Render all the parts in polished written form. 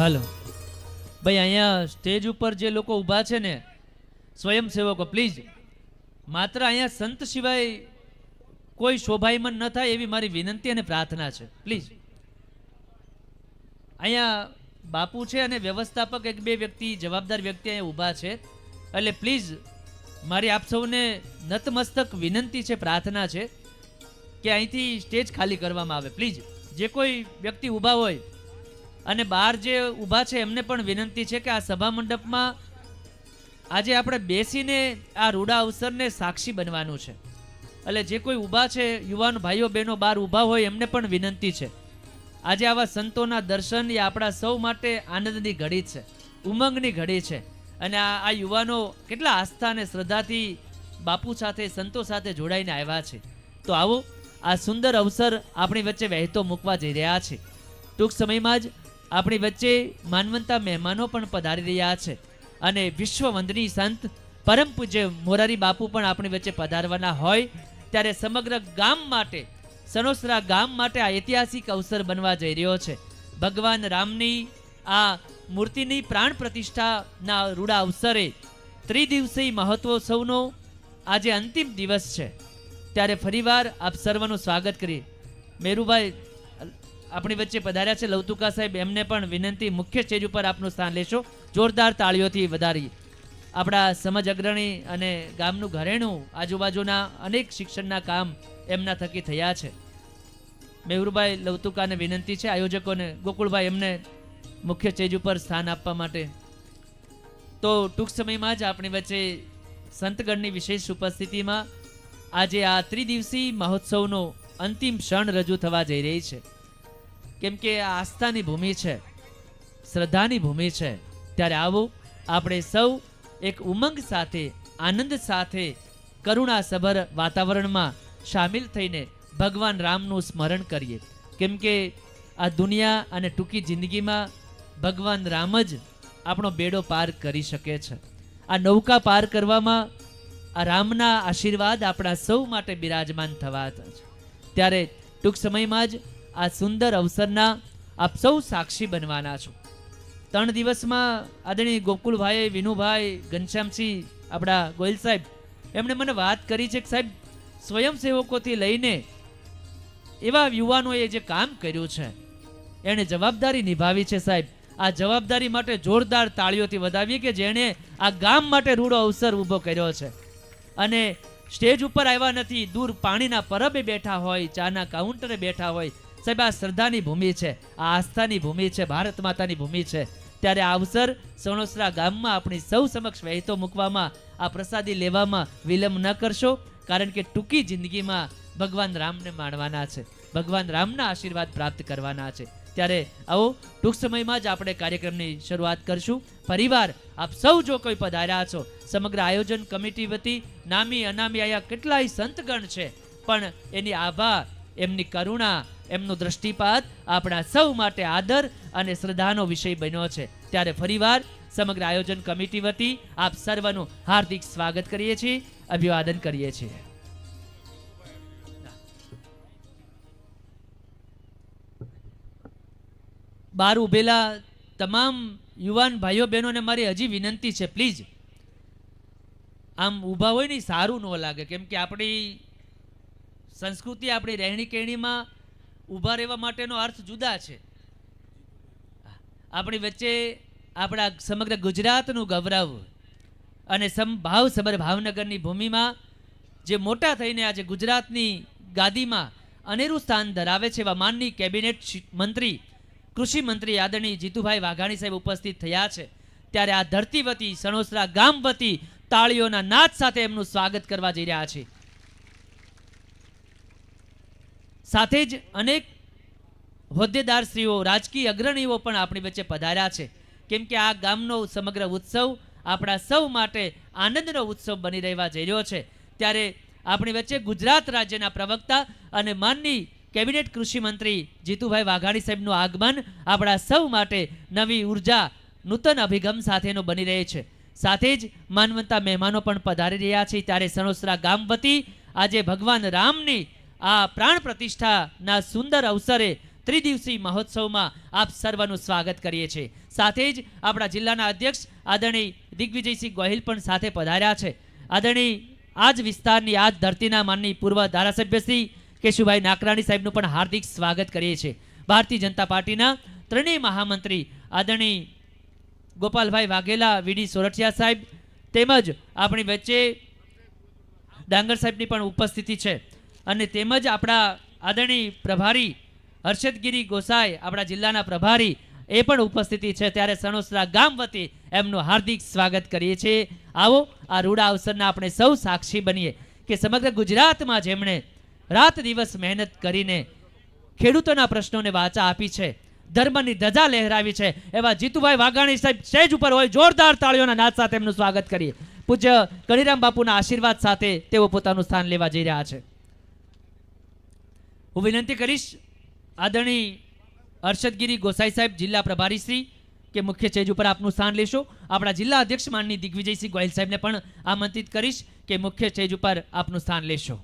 હાલો ભાઈ, અહીંયા સ્ટેજ ઉપર જે લોકો ઊભા છે ને, સ્વયંસેવકો, પ્લીઝ માત્ર અહીંયા સંત સિવાય કોઈ શોભાયમાન ન થાય એવી મારી વિનંતી અને પ્રાર્થના છે. પ્લીઝ અહીંયા બાપુ છે અને વ્યવસ્થાપક એક બે વ્યક્તિ, જવાબદાર વ્યક્તિ અહીંયા ઊભા છે, એટલે પ્લીઝ મારી આપ સૌને નતમસ્તક વિનંતી છે, પ્રાર્થના છે કે અહીંથી સ્ટેજ ખાલી કરવામાં આવે. પ્લીઝ જે કોઈ વ્યક્તિ ઊભા હોય અને બહાર જે ઊભા છે એમને પણ વિનંતી છે કે આ સભા મંડપમાં આજે આપણે બેસીને આ રૂડા અવસરને સાક્ષી બનવાનું છે. એટલે જે કોઈ ઊભા છે, યુવાન ભાઈઓ બહેનો બહાર ઊભા હોય, એમને પણ વિનંતી છે, આજે આવા સંતોના દર્શન એ આપણા સૌ માટે આનંદની ઘડી છે, ઉમંગની ઘડી છે. અને આ યુવાનો કેટલા આસ્થા અને શ્રદ્ધાથી બાપુ સાથે, સંતો સાથે જોડાઈને આવ્યા છે. તો આવો, આ સુંદર અવસર આપણી વચ્ચે વહેતો મૂકવા જઈ રહ્યા છે. ટૂંક સમયમાં જ આપણી વચ્ચે માનવંતા મહેમાનો પણ પધારી રહ્યા છે અને વિશ્વવંદની સંત પરમ પૂજ્ય મોરારી બાપુ પણ આપણી વચ્ચે પધારવાના હોય ત્યારે સમગ્ર ગામ માટે, સણોસરા ગામ માટે આ ઐતિહાસિક અવસર બનવા જઈ રહ્યો છે. ભગવાન રામની આ મૂર્તિની પ્રાણ પ્રતિષ્ઠાના રૂડા અવસરે ત્રિદિવસીય મહોત્સવનો આજે અંતિમ દિવસ છે. ત્યારે ફરીવાર આપ સર્વનું સ્વાગત કરીએ. મેરુભાઈ આપણી વચ્ચે પધાર્યા છે, લવતુકા સાહેબ, એમને પણ વિનંતી, મુખ્ય સ્ટેજ ઉપર આપનું સ્થાન લેશો. જોરદાર તાળીઓથી વધારી. આપણા સમાજ અગ્રણી અને ગામનું ઘરેણું, આજુબાજુના અનેક શિક્ષણના કામ એમના થકી થયા છે. મેહુરભાઈ, લવતુકાને વિનંતી છે, આયોજકોને, ગોકુળભાઈ, એમને મુખ્ય સ્ટેજ ઉપર સ્થાન આપવા માટે. તો ટૂંક સમયમાં જ આપણી વચ્ચે સંતગણની વિશેષ ઉપસ્થિતિમાં આજે આ ત્રિદિવસીય મહોત્સવનો અંતિમ ક્ષણ રજૂ થવા જઈ રહી છે. કેમ કે આ આસ્થાની ભૂમિ છે, શ્રદ્ધાની ભૂમિ છે. ત્યારે આવો, આપણે સૌ એક ઉમંગ સાથે, આનંદ સાથે, કરુણાસભર વાતાવરણમાં સામેલ થઈને ભગવાન રામનું સ્મરણ કરીએ. કેમ કે આ દુનિયા અને ટૂંકી જિંદગીમાં ભગવાન રામ જ આપણો બેડો પાર કરી શકે છે. આ નૌકા પાર કરવામાં આ રામના આશીર્વાદ આપણા સૌ માટે બિરાજમાન થવા છે. ત્યારે ટૂંક સમયમાં જ આ સુંદર અવસરના આપ સૌ સાક્ષી બનવાના છો. 3 દિવસમાં આદરણીય ગોકુળભાઈ, વિનુભાઈ, ઘનશ્યામસિંહ, આપણા ગોયલ સાહેબ, એમણે મને વાત કરી છે કે સાહેબ, સ્વયંસેવકોથી લઈને એવા યુવાનોએ જે કામ કર્યું છે, એણે જવાબદારી નિભાવી છે. સાહેબ, આ જવાબદારી માટે જોરદાર તાળીઓથી વધાવીએ કે જેણે આ ગામ માટે રૂડો અવસર ઊભો કર્યો છે. અને સ્ટેજ ઉપર આવ્યા નથી, દૂર પાણીના પરબે બેઠા હોય, ચાના કાઉન્ટરે બેઠા હોય. સાહેબ, આ શ્રદ્ધાની ભૂમિ છે, આ આસ્થાની ભૂમિ છે, ભારત માતાની ભૂમિ છે. ત્યારે આ અવસર સણોસરા ગામમાં આપણી સૌ સમક્ષ વહેતો મૂકવામાં, આ પ્રસાદી લેવામાં વિલંબ ન કરશો, કારણ કે ટૂંકી જિંદગીમાં ભગવાન રામને માણવાના છે, ભગવાન રામના આશીર્વાદ પ્રાપ્ત કરવાના છે. ત્યારે આવો, ટૂંક સમયમાં જ આપણે કાર્યક્રમની શરૂઆત કરશું. ફરીવાર આપ સૌ જો કોઈ પધાર્યા છો, સમગ્ર આયોજન કમિટી વતી નામી અનામી અહીંયા કેટલાય સંતગણ છે, પણ એની આભા, એમની કરુણા, એમનો દ્રષ્ટિપાત આપણા સૌ માટે આદર અને શ્રદ્ધાનો વિષય બન્યો છે. ત્યારે ફરીવાર સમગ્ર આયોજન કમિટી વતી આપ સર્વનું હાર્દિક સ્વાગત કરીએ છીએ, અભિવાદન કરીએ છીએ. બહાર ઉભેલા તમામ યુવાન ભાઈઓ બહેનોને મારી હજી વિનંતી છે, પ્લીઝ આમ ઊભા હોય ને સારું ન લાગે. કેમ કે આપણી સંસ્કૃતિ, આપણી રહેણી કહેણીમાં ઊભા રહેવા માટેનો અર્થ જુદા છે. આપણી વચ્ચે આપણા સમગ્ર ગુજરાતનું ગૌરવ અને ભાવસભર ભાવનગરની ભૂમિમાં જે મોટા થઈને આજે ગુજરાતની ગાદીમાં અનેરું સ્થાન ધરાવે છે એવા માનની કેબિનેટ મંત્રી, કૃષિ મંત્રી આદરણીય જીતુભાઈ વાઘાણી સાહેબ ઉપસ્થિત થયા છે. ત્યારે આ ધરતી વતી, સણોસરા ગામ વતી તાળીઓના નાદ સાથે એમનું સ્વાગત કરવા જઈ રહ્યા છે. સાથે જ અનેક હોદ્દેદારશ્રીઓ, રાજકીય અગ્રણીઓ પણ આપણી વચ્ચે પધાર્યા છે. કેમ કે આ ગામનો સમગ્ર ઉત્સવ આપણા સૌ માટે આનંદનો ઉત્સવ બની રહેવા જઈ રહ્યો છે. ત્યારે આપણી વચ્ચે ગુજરાત રાજ્યના પ્રવક્તા અને માનની કેબિનેટ કૃષિ મંત્રી જીતુભાઈ વાઘાણી સાહેબનું આગમન આપણા સૌ માટે નવી ઉર્જા, નૂતન અભિગમ સાથેનો બની રહે છે. સાથે જ માનવંતા મહેમાનો પણ પધારી રહ્યા છે. ત્યારે સણોસરા ગામ વતી આજે ભગવાન રામની આ પ્રાણ પ્રતિષ્ઠાના સુંદર અવસરે ત્રિદિવસીય મહોત્સવમાં આપ સર્વનું સ્વાગત કરીએ છીએ। સાથે જ આપણા જિલ્લાના અધ્યક્ષ આદરણીય દિગ્વિજયસિંહ ગોહિલ પણ સાથે પધાર્યા છે। આદરણીય આજ વિસ્તારની આજ ધરતીના માનની પૂર્વ ધારાસભ્ય શ્રી કેશુભાઈ નાકરાણી સાહેબનું પણ હાર્દિક સ્વાગત કરીએ છીએ। ભારતીય જનતા પાર્ટીના ત્રણેય મહામંત્રી આદરણીય ગોપાલભાઈ વાઘેલા, વીડી સોરઠિયા સાહેબ તેમજ આપણી વચ્ચે ડાંગર સાહેબની પણ ઉપસ્થિતિ છે અને તેમજ આપણા આદરણીય પ્રભારી હર્ષદગીરી ગોસાઈ આપણા જિલ્લાના પ્રભારી એ પણ ઉપસ્થિતિ છે। ત્યારે સણોસરા ગામ વતી એમનું હાર્દિક સ્વાગત કરીએ છીએ। આવો આ રૂડા અવસરના આપણે સૌ સાક્ષી બનીએ કે સમગ્ર ગુજરાતમાં જેમણે રાત દિવસ મહેનત કરીને ખેડૂતોના પ્રશ્નોને વાચા આપી છે, ધર્મની ધજા લહેરાવી છે, એવા જીતુભાઈ વાઘાણી સાહેબ સ્ટેજ ઉપર હોય, જોરદાર તાળીઓના નાદ સાથે એમનું સ્વાગત કરીએ। પૂજ્ય કણીરામ બાપુના આશીર્વાદ સાથે તેઓ પોતાનું સ્થાન લેવા જઈ રહ્યા છે। હું વિનંતી કરીશ આદરણીય હર્ષદગીરી ગોસાઈ સાહેબ જિલ્લા પ્રભારી શ્રી કે મુખ્ય સ્ટેજ ઉપર આપનું સ્થાન લેશો। આપણા જિલ્લા અધ્યક્ષ માનની દિગ્વિજયસિંહ ગોહિલ સાહેબને પણ આમંત્રિત કરીશ કે મુખ્ય સ્ટેજ ઉપર આપનું સ્થાન લેશો।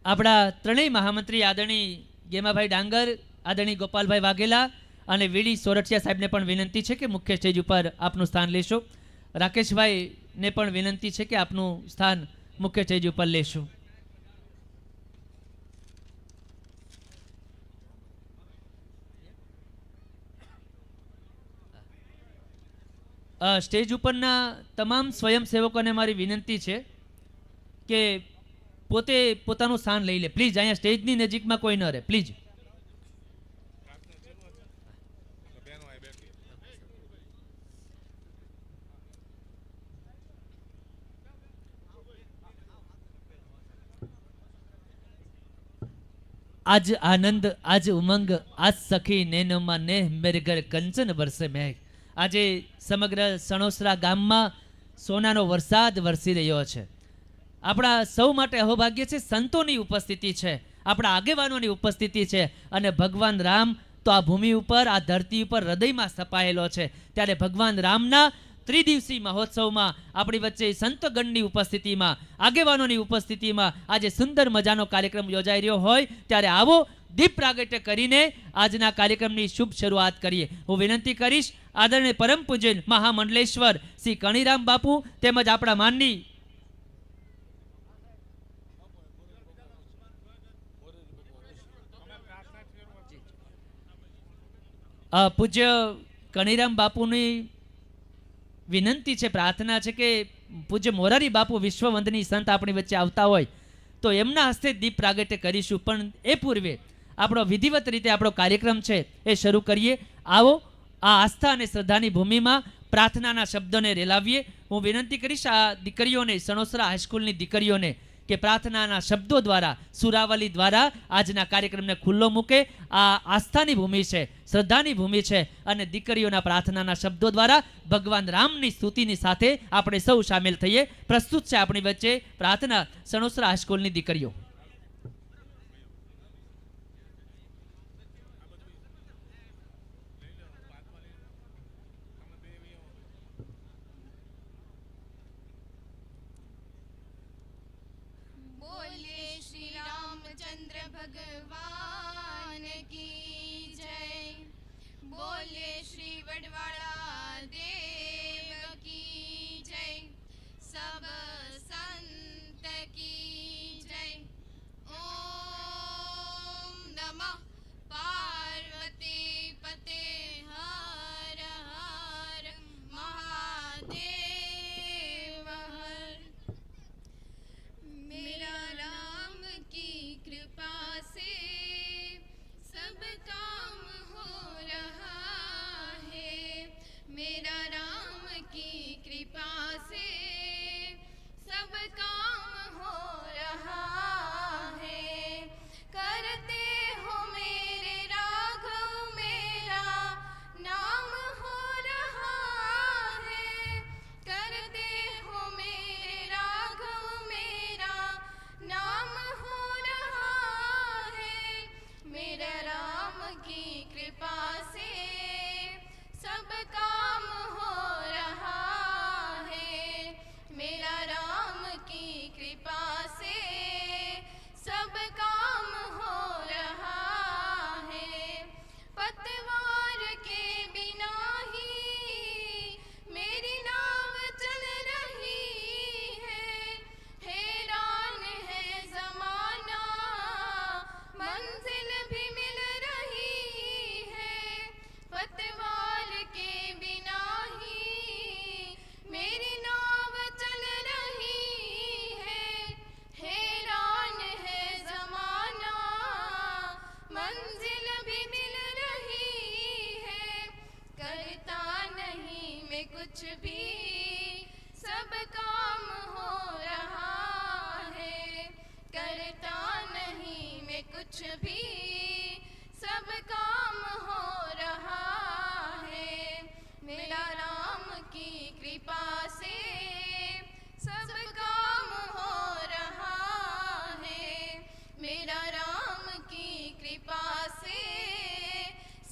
આપણા ત્રણેય મહામંત્રી આદરણીય ગેમાભાઈ ડાંગર, આદરણીય ગોપાલભાઈ વાઘેલા અને વીડી સોરઠિયા સાહેબને પણ વિનંતી છે કે મુખ્ય સ્ટેજ ઉપર આપનું સ્થાન લેશો। રાકેશભાઈને પણ વિનંતી છે કે આપનું સ્થાન મુખ્ય સ્ટેજ ઉપર લેશો। સ્ટેજ ઉપરના તમામ સ્વયંસેવકોને મારી વિનંતી છે કે પોતે પોતાનું સ્થાન લઈ લે પ્લીઝ। અહીંયા સ્ટેજની નજીકમાં કોઈ ન રહે પ્લીઝ। આજ આનંદ, આજ ઉમંગ, આજ સખી નેનમાં નેહ મેરગર કંચન વરસે મેઘ। આજે સમગ્ર સણોસરા ગામમાં સોનાનો વરસાદ વરસી રહ્યો છે। આપણા સૌ માટે અહોભાગ્ય છે, સંતોની ઉપસ્થિતિ છે, આપણા આગેવાનોની ઉપસ્થિતિ છે અને ભગવાન રામ તો આ ભૂમિ ઉપર, આ ધરતી ઉપર હૃદયમાં સ્થપાયેલો છે। ત્યારે ભગવાન રામના ત્રિદિવસીય મહોત્સવમાં આપણી વચ્ચે સંતગણની ઉપસ્થિતિમાં, આગેવાનોની ઉપસ્થિતિમાં આજે સુંદર મજાનો કાર્યક્રમ યોજાઈ રહ્યો હોય ત્યારે આવો દીપ પ્રાગટ્ય કરીને આજના કાર્યક્રમની શુભ શરૂઆત કરીએ। હું વિનંતી કરીશ આદરણીય પરમ પૂજ્ય મહામંડલેશ્વર શ્રી કણીરામ બાપુ તેમજ આપણા માનની પૂજ્ય કણીરામ બાપુની વિનંતી છે, પ્રાર્થના છે કે પૂજ્ય મોરારી બાપુ વિશ્વવંદની સંત આપણી વચ્ચે આવતા હોય તો એમના હસ્તે દીપ પ્રાગટ્ય કરીશું, પણ એ પૂર્વે આપણો વિધિવત રીતે આપણો કાર્યક્રમ છે એ શરૂ કરીએ। આવો આ આસ્થા અને શ્રદ્ધાની ભૂમિમાં પ્રાર્થનાના શબ્દોને રેલાવીએ। હું વિનંતી કરીશ આ દીકરીઓને, સણોસરા હાઈસ્કૂલની દીકરીઓને કે પ્રાર્થનાના શબ્દો દ્વારા, સુરાવલી દ્વારા આજના કાર્યક્રમને ખુલ્લો મૂકે। આ આસ્થાની ભૂમિ છે, શ્રદ્ધાની ભૂમિ છે અને દીકરીઓના પ્રાર્થનાના શબ્દો દ્વારા ભગવાન રામની સ્તુતિની સાથે આપણે સૌ સામેલ થઈએ। પ્રસ્તુત છે આપણી વચ્ચે પ્રાર્થના સણોસરા હાઈસ્કૂલની દીકરીઓ। भगवान की जय। बोले श्री वडवाड़ा देव की जय। सब संत की जय। कुछ भी सब काम हो रहा है, करता नहीं मैं कुछ भी सब काम हो रहा है, मेरा राम की कृपा से सब काम हो रहा है, मेरा राम की कृपा से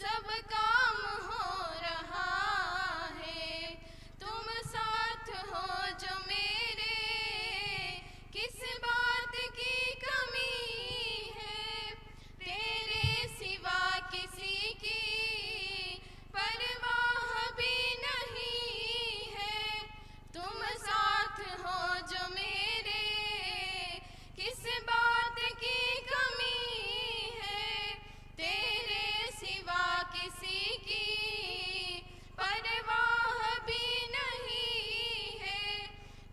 सब काम हो रहा है। तुम साथ हो जो मेरे, किस बात की कमी है, तेरे सिवा किसी की परवाह भी नहीं है। तुम साथ हो जो मेरे, किस बात की कमी है, तेरे सिवा किसी की परवाह भी नहीं है।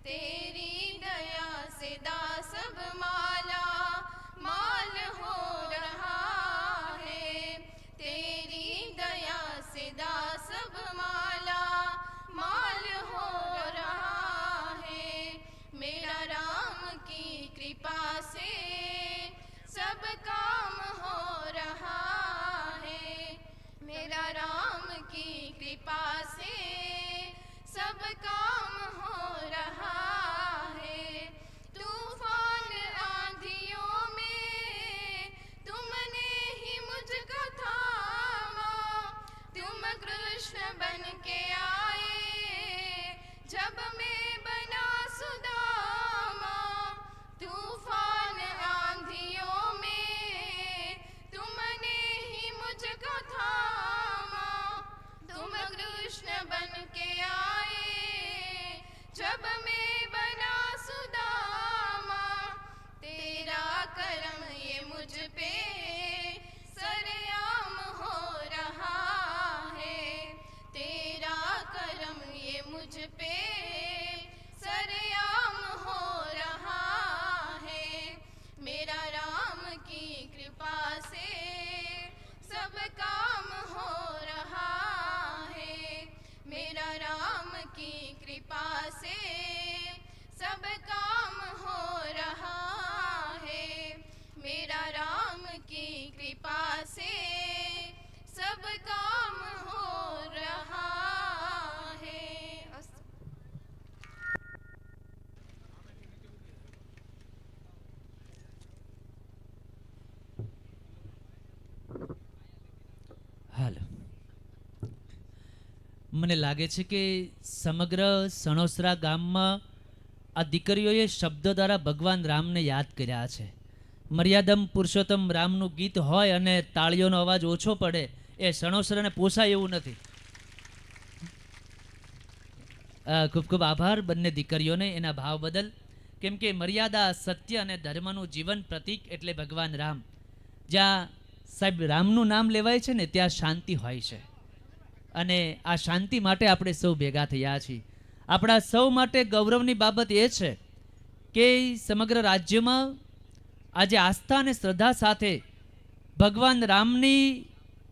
तेरी दया से दास सब माला माल हो रहा है, तेरी दया से दास सब माला माल हो रहा है, मेरा राम की कृपा से सब काम हो रहा है, मेरा राम की कृपा से सब काम हो रहा है। तूफान आंधियों में तुमने ही मुझको थामा, तुम कृष्ण बन के आए जब मैं बना सुदामा। तूफान आंधियों में तुमने ही मुझको थामा, तुम कृष्ण बन के आए जब मैं बना सुदामा। तेरा करम ये मुझ पे सरेआम हो रहा है, तेरा करम ये मुझ पे सरेआम हो रहा है, मेरा राम की कृपा से सब काम हो रहा है, मेरा राम की कृपा से सब काम हो रहा है, मेरा राम की कृपा से सब काम हो रहा है। अस्तु। હાલો, મને લાગે છે કે સમગ્ર સણોસરા ગામમાં આ દીકરીઓએ શબ્દો દ્વારા ભગવાન રામને યાદ કર્યા છે. મર્યાદમ પુરુષોત્તમ રામનું ગીત હોય અને તાળીઓનો અવાજ ઓછો પડે એ સણોસરાને પોસાય એવું નથી. ખૂબ ખૂબ આભાર બંને દીકરીઓને એના ભાવ બદલ. કેમ કે મર્યાદા, સત્ય અને ધર્મનું જીવન પ્રતીક એટલે ભગવાન રામ. જ્યાં સાહેબ રામનું નામ લેવાય છે ને ત્યાં શાંતિ હોય છે, અને આ શાંતિ માટે આપણે સૌ ભેગા થયા છીએ. આપણા સૌ માટે ગૌરવની બાબત એ છે કે સમગ્ર રાજ્યમાં આજે આસ્થા અને શ્રદ્ધા સાથે ભગવાન રામની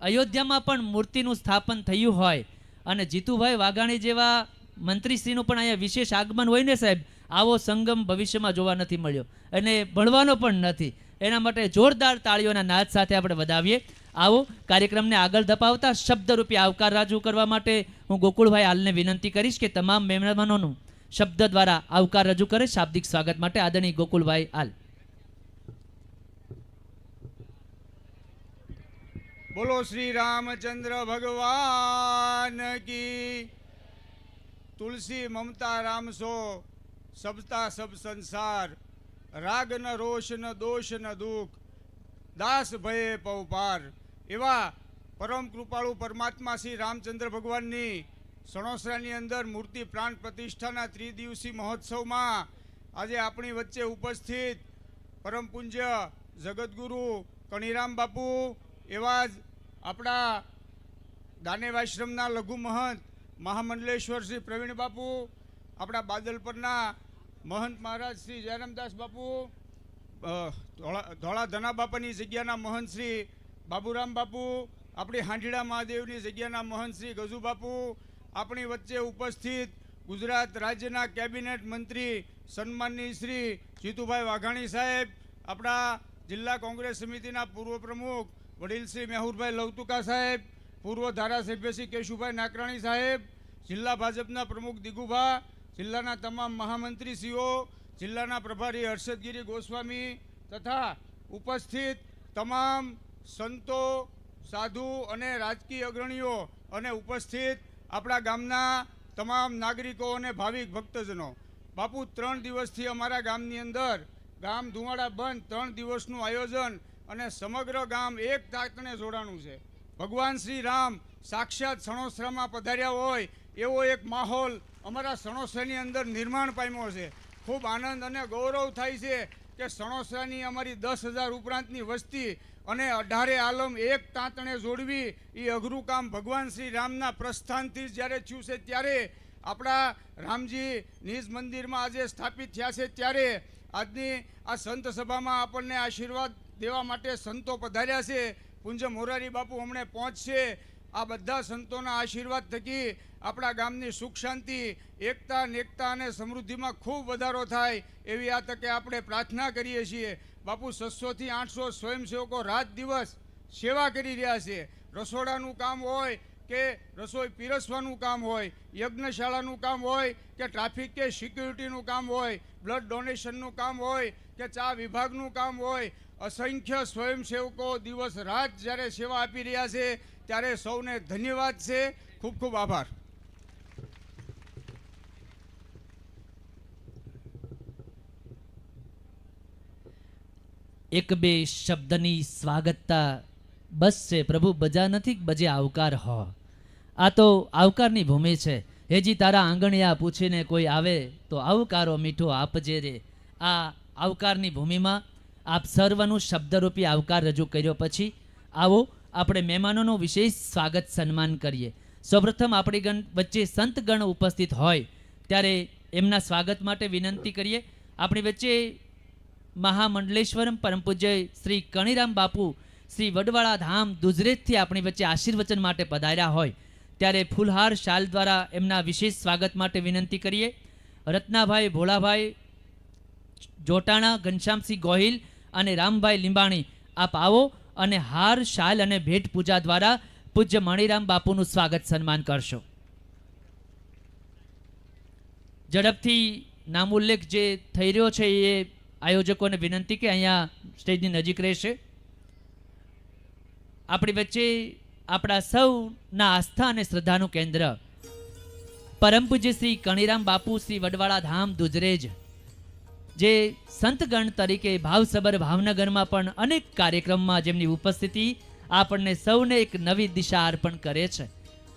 અયોધ્યામાં પણ મૂર્તિનું સ્થાપન થયું હોય, અને જીતુભાઈ વાઘાણી જેવા મંત્રીશ્રીનું પણ અહીંયા વિશેષ આગમન હોય ને સાહેબ, આવો સંગમ ભવિષ્યમાં જોવા નથી મળ્યો અને ભણવાનો પણ નથી. એના માટે જોરદાર તાળીઓના નાદ સાથે આપણે વધાવીએ. આવો કાર્યક્રમને આગળ ધપાવતા શબ્દરૂપી આવકાર રજૂ કરવા માટે હું ગોકુળભાઈ હાલને વિનંતી કરીશ કે તમામ મહેમાનોનું શબ્દ દ્વારા આવકાર રજૂ કરે. શાબ્દિક સ્વાગત માટે આદરણીય ગોકુળભાઈ હાલ. બોલો શ્રી રામચંદ્ર ભગવાન કી. તુલસી મમતા રામ સો સબતા સબ સંસાર, રાગ ન રોષ ન દોષ ન દુઃખ, દાસ ભયે પવપાર. એવા પરમ કૃપાળુ પરમાત્મા શ્રી રામચંદ્ર ભગવાનની સણોસરાની અંદર મૂર્તિ પ્રાણ પ્રતિષ્ઠાના ત્રિદિવસીય મહોત્સવમાં આજે આપણી વચ્ચે ઉપસ્થિત પરમ પૂજ્ય જગતગુરુ કણીરામ બાપુ, એવા જ આપણા દાનેવાશ્રમના લઘુ મહંત મહામંડલેશ્વર શ્રી પ્રવીણ બાપુ, આપણા બાદલપરના મહંત મહારાજ શ્રી જયરામદાસ બાપુ, ધોળા ધના બાપાની જગ્યાના મહંત શ્રી બાબુરામ બાપુ, આપણી હાંડીડા મહાદેવની જગ્યાના મહંત શ્રી ગજુ બાપુ, આપણી વચ્ચે ઉપસ્થિત ગુજરાત રાજ્યના કેબિનેટ મંત્રી સન્માનની શ્રી જીતુભાઈ વાઘાણી સાહેબ, આપણા જિલ્લા કોંગ્રેસ સમિતિના પૂર્વ પ્રમુખ વડીલ શ્રી મેહુરભાઈ લવતુકા સાહેબ, પૂર્વ ધારાસભ્ય શ્રી કેશુભાઈ નાકરાણી સાહેબ, જિલ્લા ભાજપના પ્રમુખ દિગુભા, જિલ્લાના તમામ મહામંત્રીશ્રીઓ, જિલ્લાના પ્રભારી હર્ષદગીરી ગોસ્વામી તથા ઉપસ્થિત તમામ સંતો, સાધુ અને રાજકીય અગ્રણીઓ અને ઉપસ્થિત આપણા ગામના તમામ નાગરિકો અને ભાવિક ભક્તજનો, બાપુ 3 દિવસથી અમારા ગામની અંદર ગામ ધુવાડા બંધ 3 દિવસનું આયોજન અને સમગ્ર ગામ એક તાતણે જોડાણું છે. ભગવાન શ્રી રામ સાક્ષાત સણોસરામાં પધાર્યા હોય એવો એક માહોલ અમારા સણોસરાની અંદર નિર્માણ પામ્યો છે. ખૂબ આનંદ અને ગૌરવ થાય છે કે સણોસરાની અમારી 10,000 ઉપરાંતની વસ્તી અને 18 આલમ એક તાંતણે જોડવી એ અઘરું કામ ભગવાન શ્રી રામના પ્રસ્થાનથી જ્યારે થયું છે ત્યારે આપણા રામજી નિજ મંદિરમાં આજે સ્થાપિત થયા છે ત્યારે આજની આ સંત સભામાં આપણને આશીર્વાદ દેવા માટે સંતો પધાર્યા છે. પૂજ્ય મોરારી બાપુ હમણાં પહોંચશે. આ બધા સંતોના આશીર્વાદ થકી આપણા ગામની સુખ શાંતિ, એકતા, નેકતા અને સમૃદ્ધિમાં ખૂબ વધારો થાય એવી આ તકે આપણે પ્રાર્થના કરીએ છીએ. બાપુ 600 થી 800 સ્વયંસેવકો રાત દિવસ સેવા કરી રહ્યા છે. રસોડાનું કામ હોય કે રસોઈ પીરસવાનું કામ હોય, યજ્ઞશાળાનું કામ હોય કે ટ્રાફિક કે સિક્યુરિટીનું કામ હોય, બ્લડ ડોનેશનનું કામ હોય કે ચા વિભાગનું કામ હોય, અસંખ્ય સ્વયંસેવકો દિવસ રાત જ્યારે સેવા આપી રહ્યા છે ત્યારે સૌને ધન્યવાદ છે. ખૂબ ખૂબ આભાર. એક બે શબ્દની સ્વાગતતા બસ છે પ્રભુ, બજા નથી બજે આવકાર હો. આ તો આવકારની ભૂમિ છે. હેજી તારા આંગણિયા પૂછીને કોઈ આવે તો આવકારો મીઠો આપજે રે. આ આવકારની ભૂમિમાં આપ સર્વનું શબ્દરૂપી આવકાર રજૂ કર્યો પછી આવો આપણે મહેમાનોનું વિશેષ સ્વાગત સન્માન કરીએ. સૌપ્રથમ આપણી વચ્ચે સંતગણ ઉપસ્થિત હોય ત્યારે એમના સ્વાગત માટે વિનંતી કરીએ. આપણી વચ્ચે મહામંડલેશ્વરમ પરમ પૂજ્ય શ્રી કણીરામ બાપુ શ્રી વડવાળા ધામ દુધરેજથી આપણી વચ્ચે આશીર્વચન માટે પધાર્યા હોય ત્યારે ફૂલહાર શાલ દ્વારા એમના વિશેષ સ્વાગત માટે વિનંતી કરીએ. રત્નાભાઈ ભોળાભાઈ જોટાણા, ઘનશ્યામસિંહ ગોહિલ અને રામભાઈ લીંબાણી આપ આવો અને હાર, શાલ અને ભેટ પૂજા દ્વારા પૂજ્ય મણિરામ બાપુનું સ્વાગત સન્માન કરશો. ઝડપથી નામ ઉલ્લેખ જે થઈ રહ્યો છે એ આયોજકોને વિનંતી કે અહીંયા સ્ટેજની નજીક રહેશે. આપણી વચ્ચે આપણા સૌના આસ્થા અને શ્રદ્ધાનું કેન્દ્ર પરમ પૂજ્ય શ્રી કણીરામ બાપુ શ્રી વડવાળા ધામ દુધરેજ જે સંતગણ તરીકે ભાવસભર ભાવનગરમાં પણ અનેક કાર્યક્રમમાં જેમની ઉપસ્થિતિ આપણને સૌને એક નવી દિશા અર્પણ કરે છે.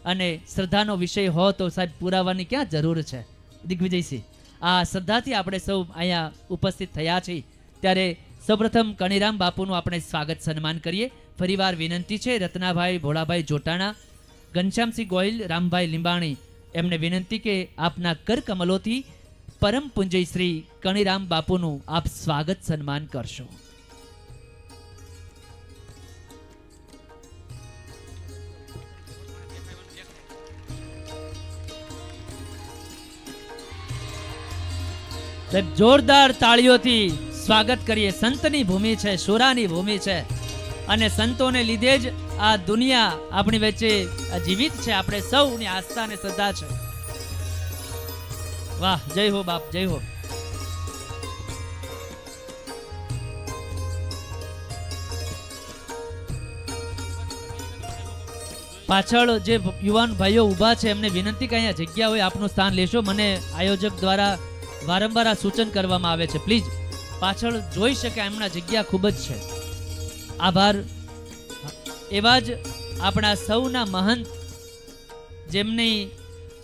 અને શ્રદ્ધાનો વિષય હો તો સાહેબ પુરાવાની ક્યાં જરૂર છે. દિગ્વિજયસિંહ, આ શ્રદ્ધાથી આપણે સૌ અહીંયા ઉપસ્થિત થયા છીએ ત્યારે સૌપ્રથમ કણીરામ બાપુનું આપણે સ્વાગત સન્માન કરીએ. ફરીવાર વિનંતી છે રત્નાભાઈ ભોળાભાઈ જોટાણા, ઘનશ્યામસિંહ ગોહિલ, રામભાઈ લીંબાણી એમને વિનંતી કે આપના કર કમલોથી પરમ પૂજ્ય શ્રી કણીરામ બાપુનું આપ સ્વાગત સન્માન કરશો. જોરદાર તાળીઓથી સ્વાગત કરીએ. સંતની ભૂમિ છે, શોરાની ભૂમિ છે અને સંતોને લીધે જ આ દુનિયા આપણી વચ્ચે જીવિત છે. આપણે સૌની આસ્થા અને શ્રદ્ધા છે. વાહ, જય હો બાપ, જય હો. પાછળ જે યુવાન ભાઈઓ ઊભા છે એમને વિનંતી કે અહીંયા જગ્યા હોય આપનું સ્થાન લેશો. મને આયોજક દ્વારા વારંવાર આ સૂચન કરવામાં આવે છે. પ્લીઝ પાછળ જોઈ શકાય એમના જગ્યા ખૂબ જ છે. આભાર. એવા જ આપણા સૌના મહંત જેમની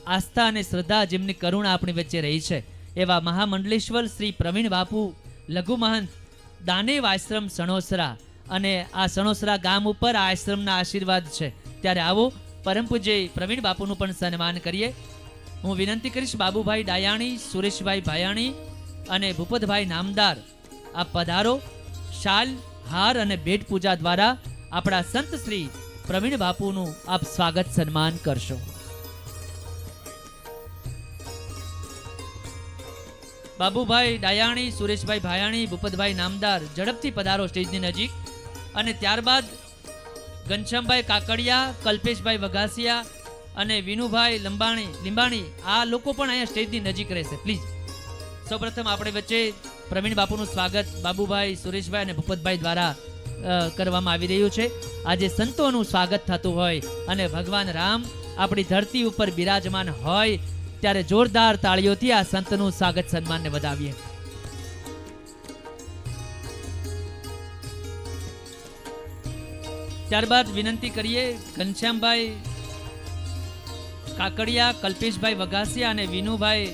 આસ્થા અને શ્રદ્ધા, જેમની કરુણા આપણી વચ્ચે રહી છે એવા મહામંડલેશ્વર શ્રી પ્રવીણ બાપુ લઘુ મહંત દાનેવ આશ્રમ સણોસરા અને આ સણોસરા ગામ ઉપર આ આશ્રમના આશીર્વાદ છે. ત્યારે આવો પરમ પૂજ્ય પ્રવીણ બાપુનું પણ સન્માન કરીએ. હું વિનંતી કરીશ બાબુભાઈ ડાયાણી, સુરેશભાઈ ભાયાણી અને ભૂપતભાઈ નામદાર આ પધારો. શાલ, હાર અને ભેટ પૂજા દ્વારા આપણા સંત શ્રી પ્રવીણ બાપુનું આપ સ્વાગત સન્માન કરશો. બાબુભાઈ ડાયાણી, સુરેશભાઈ ભાયાણી, ભૂપતભાઈ નામદાર ઝડપથી પધારો સ્ટેજની નજીક. અને ત્યારબાદ ઘનશ્યામભાઈ કાકડિયા, કલ્પેશભાઈ વઘાસિયા અને વિનુભાઈ લીંબાણી આ લોકો પણ અહીંયા સ્ટેજની નજીક રહેશે પ્લીઝ. સૌપ્રથમ આપણે વચ્ચે પ્રવીણ બાપુનું સ્વાગત બાબુભાઈ, સુરેશભાઈ અને ભૂપતભાઈ દ્વારા કરવામાં આવી રહ્યું છે. આજે સંતોનું સ્વાગત થતું હોય અને ભગવાન રામ આપણી ધરતી ઉપર બિરાજમાન હોય ત્યારે જોરદાર તાળીઓથી આ સંતનું સ્વાગત સન્માનને વધાવીએ. ત્યારબાદ વિનંતી કરીએ ઘનશ્યામભાઈ કાકડિયા, કલ્પેશભાઈ વઘાસિયા અને વિનુભાઈ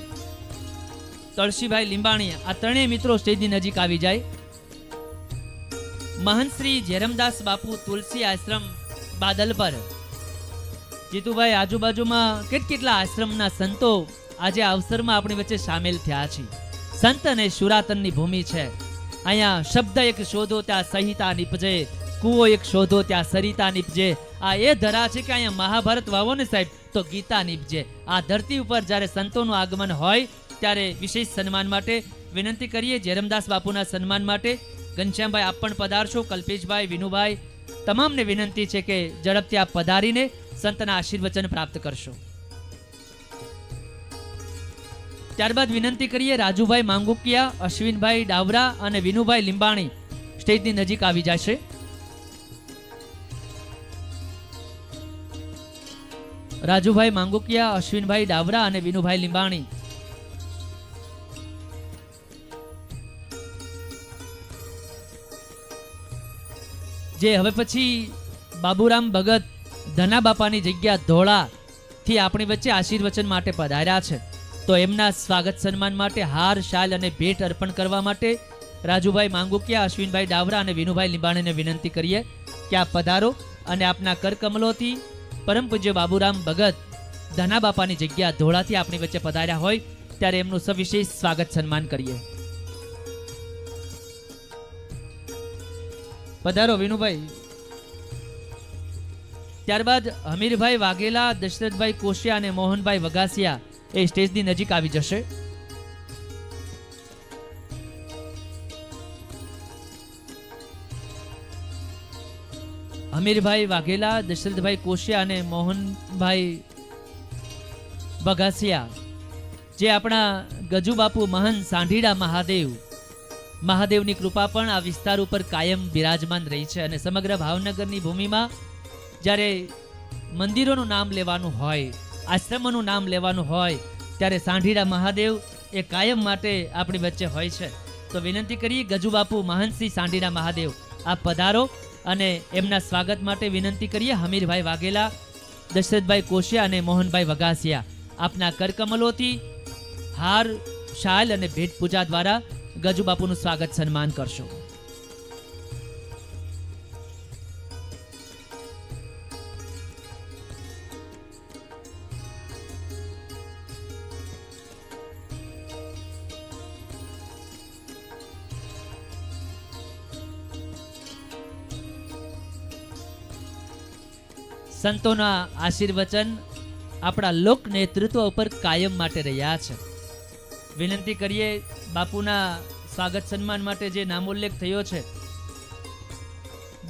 તળશીભાઈ લીંબાણી આ ત્રણેય મિત્રો સ્ટેજની નજીક આવી જાય. મહંત શ્રી જેરમદાસ બાપુ તુલસી આશ્રમ બાદલ પર. જીતુભાઈ, આજુબાજુમાં કેટલા આશ્રમના સંતો આજે આ અવસરમાં આપણી વચ્ચે સામેલ થયા છે. સંત અને શુરાતનની ભૂમિ છે. અહીંયા શબ્દ એક શોધો ત્યાં સંહિતા નિપજે, કૂવો એક શોધો ત્યાં સરિતા નિપજે. આ એ ધરા છે કે અહીંયા મહાભારત વાવો ને સાહેબ તો ગીતા નિપજે. આ ધરતી ઉપર જ્યારે સંતોનું આગમન હોય ત્યારે વિશેષ સન્માન માટે વિનંતી કરીએ જેરમદાસ બાપુના સન્માન માટે ઘનશ્યામભાઈ આપ પણ પધારશો. કલ્પેશભાઈ, વિનુભાઈ તમામને વિનંતી છે કે ઝડપથી આપ પધારીને સંતના આશીર્વચન પ્રાપ્ત કરશો. ત્યારબાદ વિનંતી કરીએ રાજુભાઈ માંગુકિયા, અશ્વિનભાઈ ડાવરા અને વિનુભાઈ લીંબાણી સ્ટેજની નજીક આવી જશે. રાજુભાઈ માંગુકિયા, અશ્વિનભાઈ ડાવરા અને વિનુભાઈ લીંબાણી. જે હવે પછી બાબુરામ ભગત ધના બાપાની જગ્યા ધોળા થી આપણી વચ્ચે આશીર્વચન માટે પધાર્યા છે તો એમના સ્વાગત સન્માન માટે હાર, શાલ અને ભેટ અર્પણ કરવા માટે રાજુભાઈ માંગુકિયા, અશ્વિનભાઈ ડાવરા અને વિનુભાઈ લીંબાણીને વિનંતી કરીએ કે આપ પધારો અને આપના કરકમલોથી પરમ પૂજ્ય બાબુરામ ભગત ધના બાપાની જગ્યા ધોળાથી આપણી વચ્ચે પધાર્યા હોય ત્યારે એમનું સવિશેષ સ્વાગત સન્માન કરીએ. પધારો વિનુભાઈ. ત્યારબાદ હમીરભાઈ વાઘેલા, દશરથભાઈ કોશિયા અને મોહનભાઈ વઘાસિયા એ સ્ટેજની નજીક આવી જશે. હમીરભાઈ વાઘેલા, દશરથભાઈ કોશિયા અને મોહનભાઈ વઘાસિયા જે આપણા ગજુબાપુ મહંત સાંઢીડા મહાદેવની કૃપા પણ આ વિસ્તાર ઉપર કાયમ બિરાજમાન રહી છે. અને સમગ્ર ભાવનગરની ભૂમિમાં જ્યારે મંદિરોનું નામ લેવાનું હોય, આશ્રમોનું નામ લેવાનું હોય ત્યારે સાંઢીડા મહાદેવ એ કાયમ માટે આપણી વચ્ચે હોય છે. તો વિનંતી કરીએ ગજુબાપુ મહંત શ્રી સાંઢીડા મહાદેવ આપ પધારો અને એમના સ્વાગત માટે વિનંતી કરીએ હમીરભાઈ વાઘેલા, દશરથભાઈ કોશિયા અને મોહનભાઈ વઘાસિયા આપના કરકમલોથી હાર, શાલ અને ભેટ પૂજા દ્વારા ગજુબાપુનું સ્વાગત સન્માન કરશો. સંતોના આશીર્વચન આપણા લોક નેતૃત્વ ઉપર કાયમ માટે રહ્યા છે. વિનંતી કરીએ બાપુના સ્વાગત સન્માન માટે જે નામોલ્લેખ થયો છે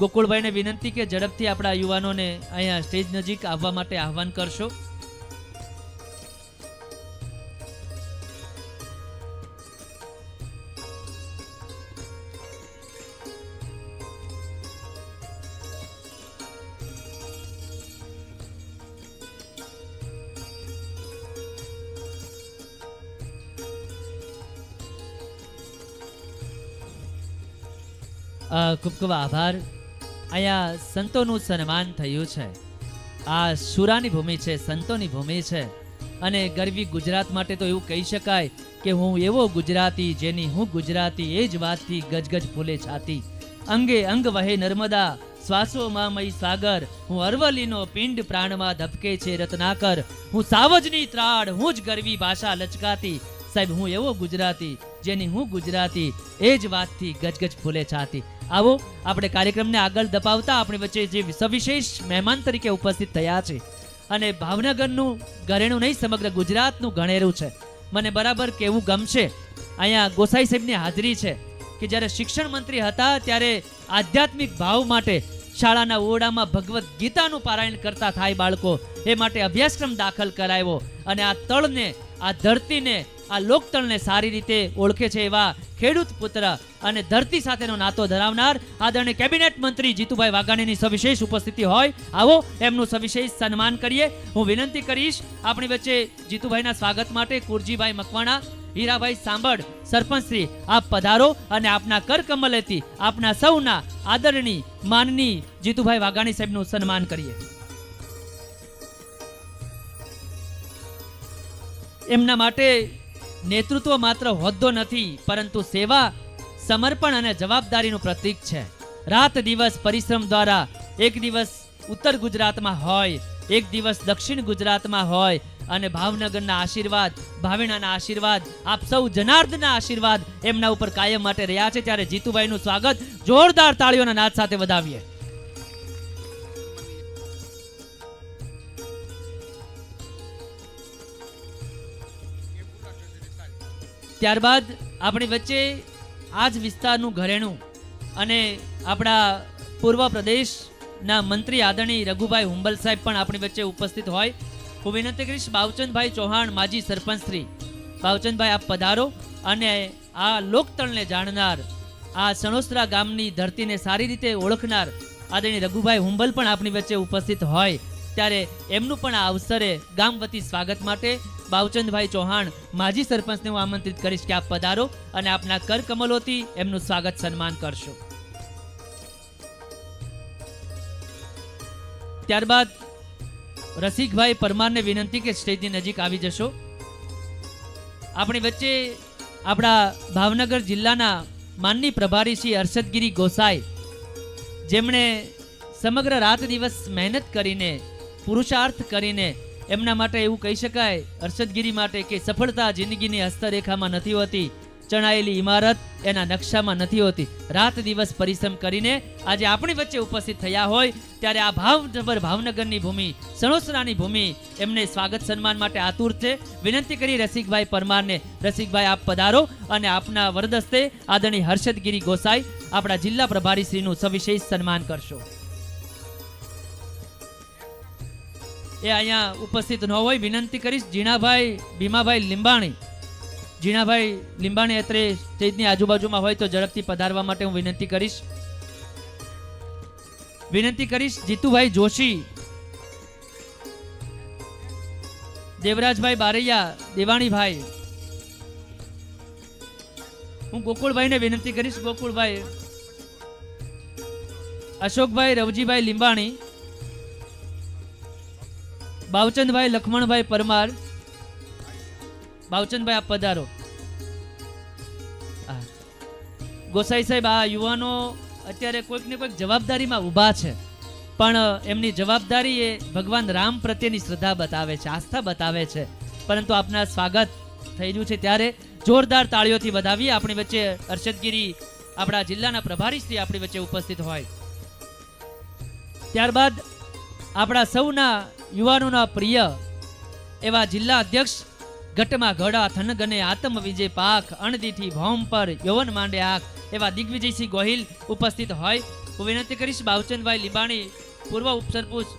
ગોકુળભાઈને વિનંતી કે ઝડપથી આપણા યુવાનોને અહીંયા સ્ટેજ નજીક આવવા માટે આહવાન કરશો. ખૂબ ખૂબ આભાર. અહીંયા સંતોનું સન્માન થયું છે. આ શુરાની ભૂમિ છે, સંતોની ભૂમિ છે અને ગરવી ગુજરાત માટે તો એવું કહી શકાય કે હું એવો ગુજરાતી જેની હું ગુજરાતી એ જ વાતથી ગજગજ ફૂલે છાતી. અંગે અંગ વહે નર્મદા, શ્વાસોમાં મય સાગર, હું અરવલ્લીનો પિંડ પ્રાણમાં ધબકે છે રત્નાકર, હું સાવજની ત્રાડ, હું જ ગરવી ભાષા લચકાતી. સાહેબ હું એવો ગુજરાતી જેની હું ગુજરાતી એ જ વાતથી ગજગજ ફૂલે છાતી. આવો આપણે કાર્યક્રમને આગળ દબાવતા આપણી વચ્ચે જે સવિશેષ મહેમાન તરીકે ઉપસ્થિત થયા છે અને ભાવનગરનું ઘરેણું નહીં સમગ્ર ગુજરાતનું ગણેરું છે. મને બરાબર કહેવું ગમશે અહીંયા ગોસાઈ સાહેબની હાજરી છે કે જ્યારે શિક્ષણ મંત્રી હતા ત્યારે આધ્યાત્મિક ભાવ માટે શાળાના ઓરડામાં ભગવદ્ ગીતાનું પારાયણ કરતા થાય બાળકો, એ માટે અભ્યાસક્રમ દાખલ કરાવ્યો અને આ તળને, આ ધરતીને, આ લોકતળને સારી રીતે ઓળખે છે એવા ખેડૂત પુત્ર અને ધરતી સાથેનો નાતો ધરાવનાર આદરણીય કેબિનેટ મંત્રી જીતુભાઈ વાઘાણીની સવિશેષ ઉપસ્થિતિ હોય. આવો એમનું સવિશેષ સન્માન કરીએ. હું વિનંતી કરીશ આપણી વચ્ચે જીતુભાઈના સ્વાગત માટે કુરજીભાઈ મકવાણા, હીરાભાઈ સાંભળ, સરપંચ શ્રી આપ પધારો અને આપના કર કમલેથી આપના સૌના આદરણીય માનની જીતુભાઈ વાઘાણી સાહેબનું સન્માન કરીએ. એમના માટે નેતૃત્વ માત્ર હોદ્દો નથી, પરંતુ સેવા, સમર્પણ અને જવાબદારીનું પ્રતીક છે. રાત દિવસ પરિશ્રમ દ્વારા એક દિવસ ઉત્તર ગુજરાતમાં હોય, એક દિવસ દક્ષિણ ગુજરાતમાં હોય અને ભાવનગરના આશીર્વાદ, ભાવિણાના આશીર્વાદ, આપ સૌ જનાર્દનના આશીર્વાદ એમના ઉપર કાયમ માટે રહ્યા છે. ત્યારે જીતુભાઈનું સ્વાગત જોરદાર તાળીઓના નાદ સાથે વધાવીએ. ત્યારબાદ આપણી વચ્ચે આ જ વિસ્તારનું ઘરેણું અને આપણા પૂર્વ પ્રદેશના મંત્રી આદરણીય રઘુભાઈ હુંબલ સાહેબ પણ આપણી વચ્ચે ઉપસ્થિત હોય. હું વિનંતી કરીશ બાવચંદભાઈ ચૌહાણ, માજી સરપંચ શ્રી બાવચંદભાઈ, આપ પધારો અને આ લોકતળને જાણનાર, આ સણોસરા ગામની ધરતીને સારી રીતે ઓળખનાર આદરણીય રઘુભાઈ હુંબલ પણ આપણી વચ્ચે ઉપસ્થિત હોય. ત્યારે એમનું પણ આ અવસરે ગામ વતી સ્વાગત માટે બાવચંદભાઈ ચૌહાણ, માજી સરપંચને હું આમંત્રિત કરીશ કે આપ પધારો અને આપના કર કમલોથી એમનું સ્વાગત સન્માન કરશો. ત્યારબાદ રસિકભાઈ પરમારને વિનંતી કે સ્ટેજની નજીક આવી જશો. આપણી વચ્ચે આપણા ભાવનગર જિલ્લાના માનની પ્રભારી શ્રી હર્ષદગીરી ગોસાઈ, જેમણે સમગ્ર રાત દિવસ મહેનત કરીને, પુરુષાર્થ કરીને, એમના માટે એવું કહી શકાય હર્ષદગીરી માટે કે સફળતા જિંદગીની હસ્તરેખામાં નથી હોતી, ચણાયેલી ઇમારત એના નકશામાં નથી હોતી. રાત દિવસ પરિશ્રમ કરીને આજે આપણી વચ્ચે ઉપસ્થિત થયા હોય ત્યારે આ ભાવનગર, ભાવનગરની ભૂમિ, સણોસરાની ભૂમિ એમને સ્વાગત સન્માન માટે આતુર છે. વિનંતી કરી રસિકભાઈ પરમારને, રસિકભાઈ આપ પધારો અને આપના વરદસ્તે આદરણીય હર્ષદગીરી ગોસાઈ આપણા જિલ્લા પ્રભારી શ્રીનું સવિશેષ સન્માન કરશો. એ અહીંયા ઉપસ્થિત ન હોય વિનંતી કરીશ જીણાભાઈ ભીમાભાઈ લીંબાણી, જીણાભાઈ લીંબાણી અત્રે સ્ટેજની આજુબાજુમાં હોય તો ઝડપથી પધારવા માટે હું વિનંતી કરીશ. વિનંતી કરીશ જીતુભાઈ જોશી, દેવરાજભાઈ બારૈયા, દેવાણીભાઈ. હું ગોકુળભાઈને વિનંતી કરીશ, ગોકુળભાઈ, અશોકભાઈ રવજીભાઈ લીંબાણી, બાવચંદભાઈ લખમણભાઈ પરમાર. બાવચંદભાઈ આપ પધારો. ગોસાઈ સાહેબ, આ યુવાનો અત્યારે કોઈક ને કોઈક જવાબદારીમાં ઊભા છે, પણ એમની જવાબદારી એ ભગવાન રામ પ્રત્યેની શ્રદ્ધા બતાવે છે, આસ્થા બતાવે છે. પરંતુ આપના સ્વાગત થઈ રહ્યું છે ત્યારે જોરદાર તાળીઓથી વધાવીએ. આપણી વચ્ચે હર્ષદગીરી આપણા જિલ્લાના પ્રભારી શ્રી આપણી વચ્ચે ઉપસ્થિત હોય. ત્યારબાદ આપણા સૌના યુવાનોના પ્રિય એવા જિલ્લા અધ્યક્ષ ઘટમાં ઘડા થનગને આત્મ વિજય પાખ અણદીઠી ભૌમ પર યૌવન માંડે આંખ એવા દિગ્વિજયસિંહ ગોહિલ ઉપસ્થિત હોય. હું વિનંતી કરીશ બાવચંદભાઈ લીંબાણી, પૂર્વ ઉપસરપંચ,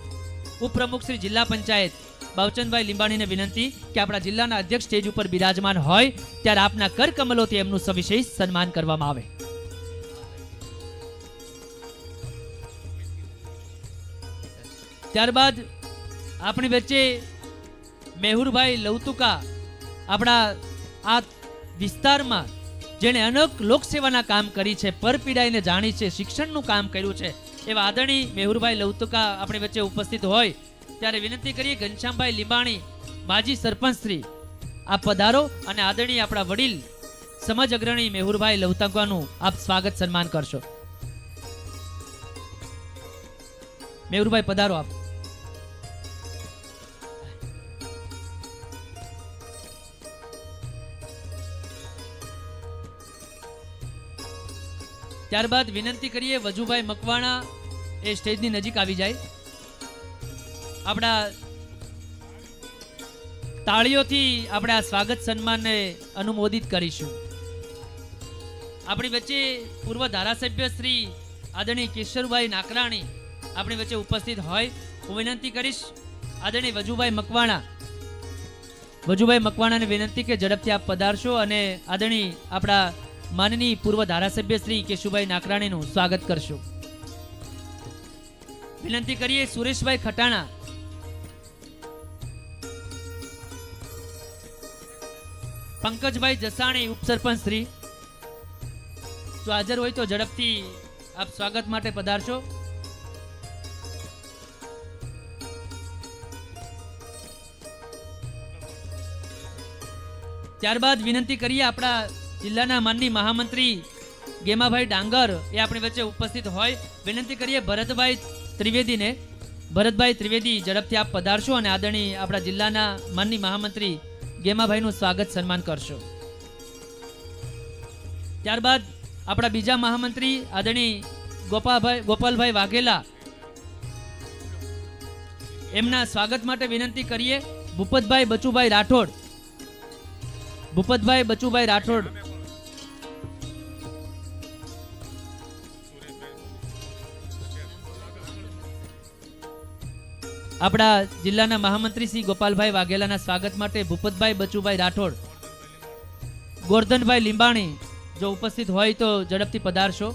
ઉપપ્રમુખ શ્રી જિલ્લા પંચાયત બાવચંદભાઈ લીંબાણીને વિનંતી કે આપણા જિલ્લાના અધ્યક્ષ સ્ટેજ ઉપર બિરાજમાન હોય ત્યારે આપના કર કમલોથી એમનું સવિશેષ સન્માન કરવામાં આવે. ત્યારબાદ આપણી વચ્ચે મેહુરભાઈ લવતુકા, આપણા આ વિસ્તારમાં જેણે અનેક લોકસેવાના કામ કરી છે, પરપીડાઈને જાણી છે, શિક્ષણનું કામ કર્યું છે, એવા આદરણીય મેહુરભાઈ લવતુકા આપણી વચ્ચે ઉપસ્થિત હોય ત્યારે વિનંતી કરીએ ઘનશ્યામભાઈ લીંબાણી, માજી સરપંચ શ્રી આપ પધારો અને આદરણીય આપણા વડીલ સમાજ અગ્રણી મેહુરભાઈ લવતુકાનું આપ સ્વાગત સન્માન કરશો. મેહુરભાઈ પધારો આપ. ત્યારબાદ વિનંતી કરીએ વજુભાઈ મકવાણા એ સ્ટેજની નજીક આવી જાય. આપણા તાળીઓથી આપણે આ સ્વાગત સન્માનને અનુમોદિત કરીશું. આપણી વચ્ચે પૂર્વ ધારાસભ્ય શ્રી આદરણીય કેશરભાઈ નાકરાણી આપણી વચ્ચે ઉપસ્થિત હોય. હું વિનંતી કરીશ આદરણીય વજુભાઈ મકવાણાને વિનંતી કે ઝડપથી આપ પધારશો અને આદરણીય આપણા માનનીય પૂર્વ ધારાસભ્ય શ્રી કેશુભાઈ નાકરાણીનું સ્વાગત કરશો. વિનંતી કરીએ સુરેશભાઈ ખટાણા, પંકજભાઈ જસાણી ઉપસરપંચ શ્રી જો હાજર હોય તો ઝડપથી આપ સ્વાગત માટે પધારશો. ત્યારબાદ વિનંતી કરીએ આપણા જિલ્લાના માનનીય મહામંત્રી ગેમાભાઈ ડાંગર એ આપણી વચ્ચે ઉપસ્થિત હોય. વિનંતી કરીએ ભરતભાઈ ત્રિવેદી ઝડપથી આપ પધારશો અને આદરણીય આપણા જિલ્લાના માનનીય મહામંત્રી ગેમાભાઈનું સ્વાગત સન્માન કરશો. ત્યારબાદ આપણા બીજા મહામંત્રી આદરણીય ગોપાલભાઈ વાઘેલા એમના સ્વાગત માટે વિનંતી કરીએ. ભૂપતભાઈ બચુભાઈ રાઠોડ આપણા જિલ્લાના મહામંત્રી શ્રી ગોપાલભાઈ વાઘેલાના સ્વાગત માટે ભૂપતભાઈ બચુભાઈ રાઠોડ, ગોરધનભાઈ લીંબાણી જો ઉપસ્થિત હોય તો ઝડપથી પધારશો.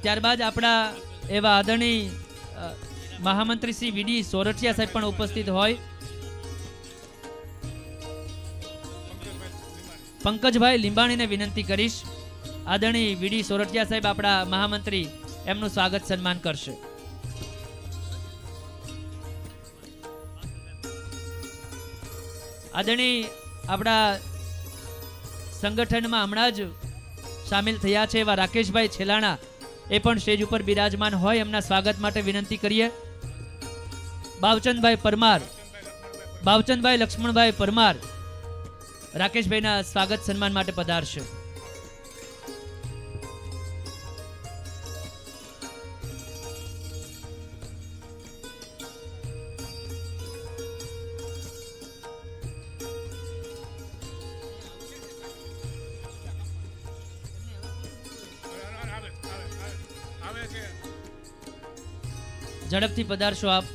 ત્યારબાદ આપણા એવા આદરણીય મહામંત્રી શ્રી વીડી સોરઠિયા સાહેબ પણ ઉપસ્થિત હોય. પંકજભાઈ લીંબાણીને વિનંતી કરીશ આદરણીય વીડી સોરઠિયા સાહેબ આપણા મહામંત્રી એમનું સ્વાગત સન્માન કરશે. આદરણીય આપણા સંગઠનમાં હમણાં જ સામેલ થયા છે એવા રાકેશભાઈ છેલાણા એ પણ સ્ટેજ ઉપર બિરાજમાન હોય. એમના સ્વાગત માટે વિનંતી કરીએ. બાવચંદભાઈ લક્ષ્મણભાઈ પરમાર રાકેશભાઈના સ્વાગત સન્માન માટે પધારશે. ઝડપથી પધારશો આપ.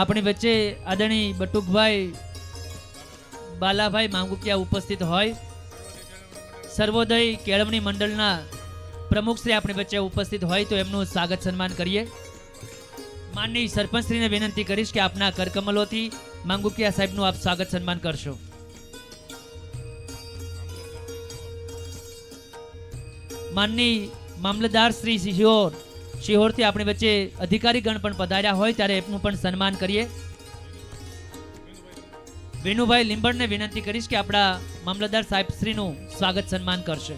આપણી વચ્ચે આદરણીય બટુકભાઈ બાલાભાઈ માંગુકિયા ઉપસ્થિત હોય. સર્વોદય કેળવણી મંડળના પ્રમુખ શ્રી આપણી વચ્ચે ઉપસ્થિત હોય તો એમનું સ્વાગત સન્માન કરીએ. માનનીય સરપંચશ્રીને વિનંતી કરીશ કે આપના કરકમલોથી માંગુકિયા સાહેબનું આપ સ્વાગત સન્માન કરશો. માનનીય મામલતદાર શ્રી શિહોરથી આપણી વચ્ચે અધિકારીગણ પણ પધાર્યા હોય ત્યારે એમનું પણ સન્માન કરીએ. વેણુભાઈ લીંબડને વિનંતી કરીશ કે આપણા મામલતદાર સાહેબશ્રીનું સ્વાગત સન્માન કરશે.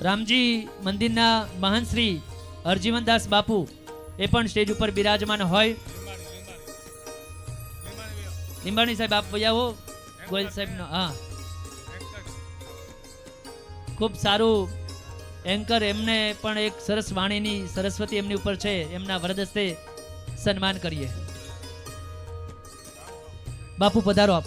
રામજી મંદિરના મહંત શ્રી હરજીવનદાસ બાપુ એ પણ સ્ટેજ ઉપર બિરાજમાન હોય. લીંબાણી સાહેબ આપ વજાવો. ગોયલ સાહેબનો હા ખૂબ સારું એન્કર, એમને પણ એક સરસ વાણીની સરસ્વતી એમની ઉપર છે, એમના વરદસ્તે સન્માન કરીએ. બાપુ પધારો આપ.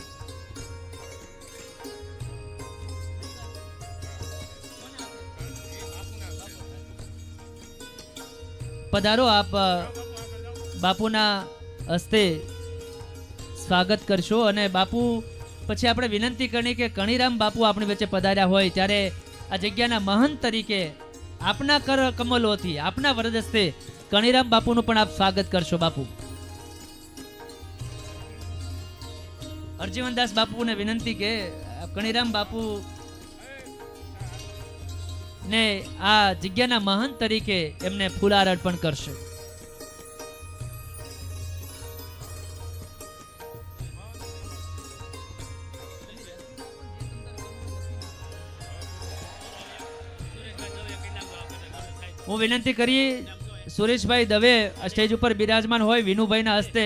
પધારો આપ. બાપુના હસ્તે સ્વાગત કરશો અને બાપુ પછી આપણે વિનંતી કરવી કે કણીરામ બાપુ આપણી વચ્ચે પધાર્યા હોય ત્યારે આ જગ્યાના મહંત તરીકે આપના કર કમલોથી, આપના વરદસ્તે કણીરામ બાપુનું પણ આપ સ્વાગત કરશો બાપુ. અરજીવનદાસ બાપુને વિનંતી કે કણીરામ બાપુ ને આ જગ્યાના મહંત તરીકે એમને ફૂલહાર અર્પણ કરશે. હું વિનંતી કરી સુરેશભાઈ દવે સ્ટેજ ઉપર બિરાજમાન હોય, વિનુભાઈના હસ્તે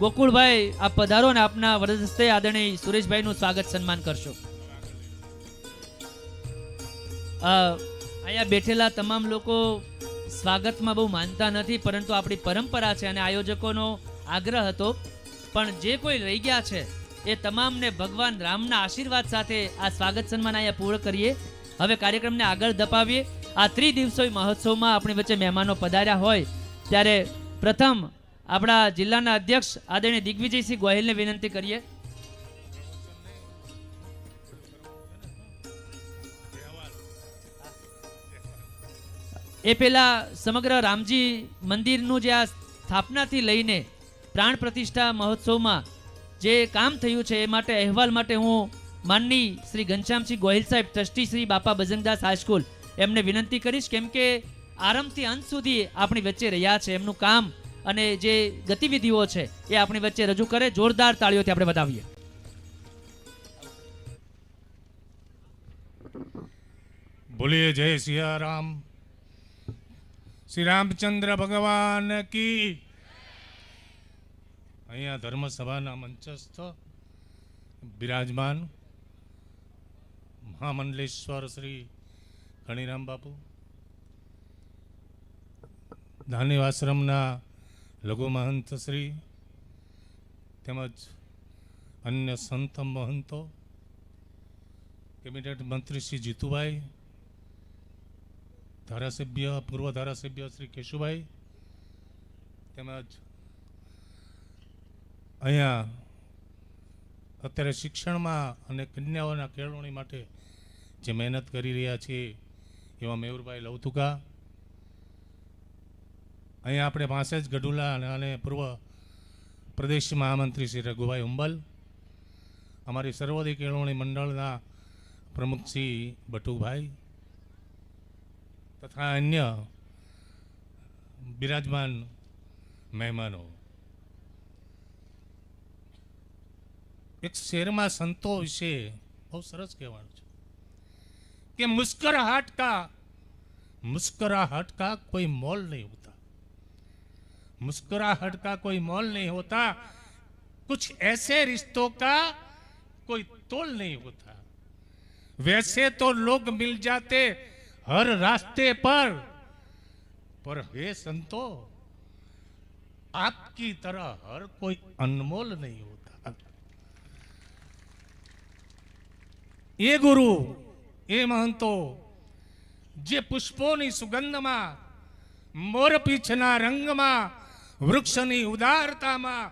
ગોકુળભાઈ આપ પધારો ને આપના વરદ હસ્તે આદરણીય સુરેશભાઈનું સ્વાગત સન્માન કરશો. અહીંયા બેઠેલા તમામ લોકો સ્વાગતમાં બહુ માનતા નથી, પરંતુ આપણી પરંપરા છે અને આયોજકોનો આગ્રહ હતો. પણ જે કોઈ રહી ગયા છે એ તમામને ભગવાન રામના આશીર્વાદ સાથે આ સ્વાગત સન્માન અહીંયા પૂર્ણ કરીએ. હવે કાર્યક્રમને આગળ ધપાવીએ. આ ત્રિદિવસીય મહોત્સવમાં આપણી વચ્ચે મહેમાનો પધાર્યા હોય ત્યારે પ્રથમ આપણા જિલ્લાના અધ્યક્ષ આદરણીય દિગ્વિજયસિંહ ગોહિલને વિનંતી કરીએ. એ પહેલા સમગ્ર રામજી મંદિરનું જે આ સ્થાપનાથી લઈને પ્રાણ પ્રતિષ્ઠા મહોત્સવમાં જે કામ થયું છે એ માટે અહેવાલ માટે હું માનની શ્રી ઘનશ્યામસિંહ ગોહિલ સાહેબ, ટ્રસ્ટી શ્રી બાપા બજરંગદાસ હાઈસ્કૂલ, એમને વિનંતી કરીશ, કેમ કે આરંભથી અંત સુધી આપણી વચ્ચે રહ્યા છે. એમનું કામ અને જે ગતિવિધિઓ છે એ આપણી વચ્ચે રજૂ કરે. જોરદાર તાળીઓથી આપણે વધાવીએ. બોલીએ જય સિયારામ. શ્રી રામચંદ્ર ભગવાન કી. અહીંયા ધર્મસભાના મંચસ્થ બિરાજમાન મહામંડલેશ્વર શ્રી કણીરામ બાપુ, ધાનિવ આશ્રમના લઘુ મહંત શ્રી તેમજ અન્ય સંત મહંતો, કેબિનેટ મંત્રી શ્રી જીતુભાઈ, ધારાસભ્ય પૂર્વ ધારાસભ્ય શ્રી કેશુભાઈ, તેમજ અહીંયા અત્યારે શિક્ષણમાં અને કન્યાઓના કેળવણી માટે જે મહેનત કરી રહ્યા છે એવા મયુરભાઈ લવતુકા, અહીંયા આપણે પાસે જ ગઢુલા અને પૂર્વ પ્રદેશ મહામંત્રી શ્રી રઘુભાઈ ઉંબલ, અમારી સર્વોદય કેળવણી મંડળના પ્રમુખ શ્રી બટુભાઈ તથા અન્ય બિરાજમાન મહેમાનો. એક શેરમાં સંતો વિશે બહુ સરસ કહેવાનું છે કે मुस्कुराहट का कोई मोल नहीं होता, मुस्कुराहट का कोई मोल नहीं होता, कुछ ऐसे रिश्तों का कोई तोल नहीं होता. वैसे तो लोग मिल जाते हर रास्ते पर हे संतो आपकी तरह हर कोई अनमोल नहीं होता. ये गुरु ये महंतो जे पुष्पोनी सुगंधમાં, મોરપીંછના રંગમાં, વૃક્ષની ઉદારતામાં,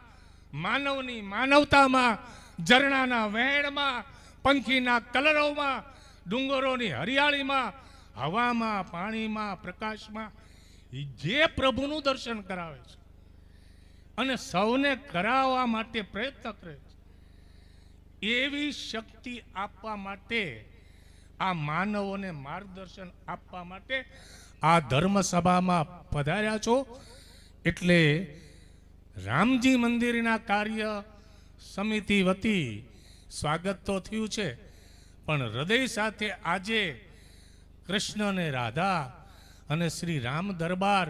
માનવની માનવતામાં, ઝરણાના વહેણમાં, પંખીના કલરવમાં, ડુંગરોની હરિયાળીમાં, હવામાં, પાણીમાં, પ્રકાશમાં જે પ્રભુનું દર્શન કરાવે છે અને સૌને કરાવવા માટે પ્રયત્ન કરે છે, એવી શક્તિ આપવા માટે, આ માનવોને માર્ગદર્શન આપવા માટે આ ધર્મસભામાં પધાર્યા છો. એટલે રામજી મંદિરના કાર્ય સમિતિ વતી સ્વાગત તો થયું છે, પણ હૃદય સાથે આજે કૃષ્ણ અને રાધા અને શ્રી રામ દરબાર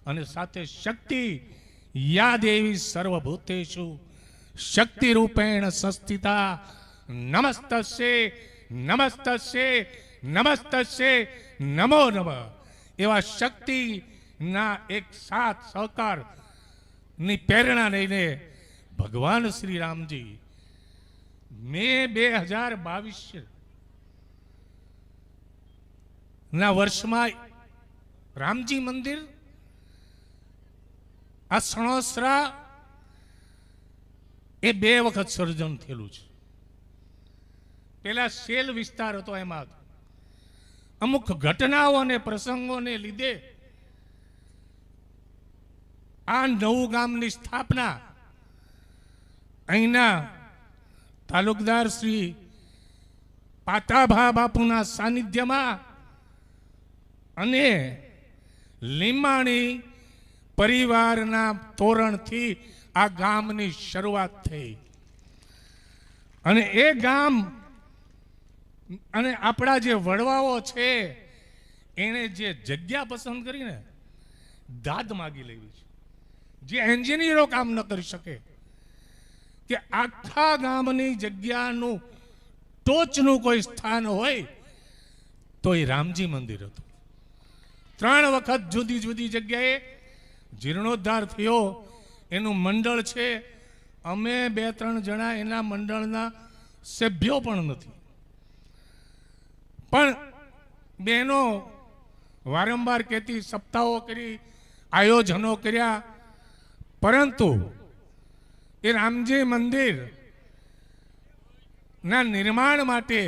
અને સાથે શક્તિ યા દેવી સર્વભૂતેષુ શક્તિ રૂપેણ સંસ્થિતા નમસ્તસ્ય નમસ્તસ્ય નમસ્તસ્ય નમો નમઃ. એવા શક્તિના એક સાથ સહકારની પ્રેરણા લઈને ભગવાન શ્રી રામજી મે 2022 ના વર્ષમાં રામજી મંદિર આ સણોસરા એ 2 વખત સર્જન થયેલું છે. પેલા સેલ વિસ્તાર હતો, એમાં અમુક ઘટનાઓ અને પ્રસંગોને લીધે આ નવું ગામની સ્થાપના અહીંના તાલુકદાર શ્રી પાતાભા બાપુના સાનિધ્યમાં અને લીમાણી પરિવારના તોરણથી આ ગામની શરૂઆત થઈ. અને એ ગામ અને આપણા જે વડવાઓ છે એને જે જગ્યા પસંદ કરીને દાદ માગી લેવી છે, જે એન્જિનિયરો કામ ન કરી શકે, કે આખા ગામની જગ્યાનું ટોચનું કોઈ સ્થાન હોય તો એ રામજી મંદિર હતું. 3 વખત જુદી જુદી જગ્યાએ જીર્ણોદ્ધાર થયો. એનું મંડળ છે, અમે 2-3 જણા એના મંડળના સભ્યો પણ નથી. પણ બહેનો વારંવાર કહેતી, સપ્તાહો કરી, આયોજનો કર્યા, પરંતુ એ રામજી મંદિર ના નિર્માણ માટે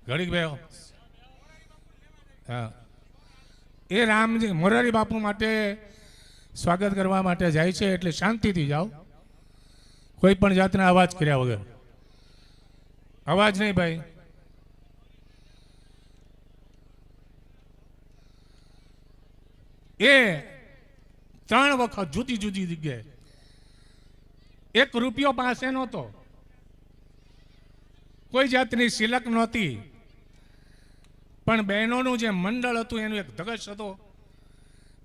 ઘડીક બેહો. હા, એ રામજી મોરારી બાપુ માટે સ્વાગત કરવા માટે જાય છે, એટલે શાંતિથી જાઓ, કોઈ પણ જાતના અવાજ કર્યા વગર. અવાજ નહીં ભાઈ. એ 3 વખત જુદી જુદી જગ્યાએ, 1 રૂપિયો પાસે નહોતો, કોઈ જાતની સિલક નહોતી, પણ બહેનોનું જે મંડળ હતું એનું એક ધગશ હતો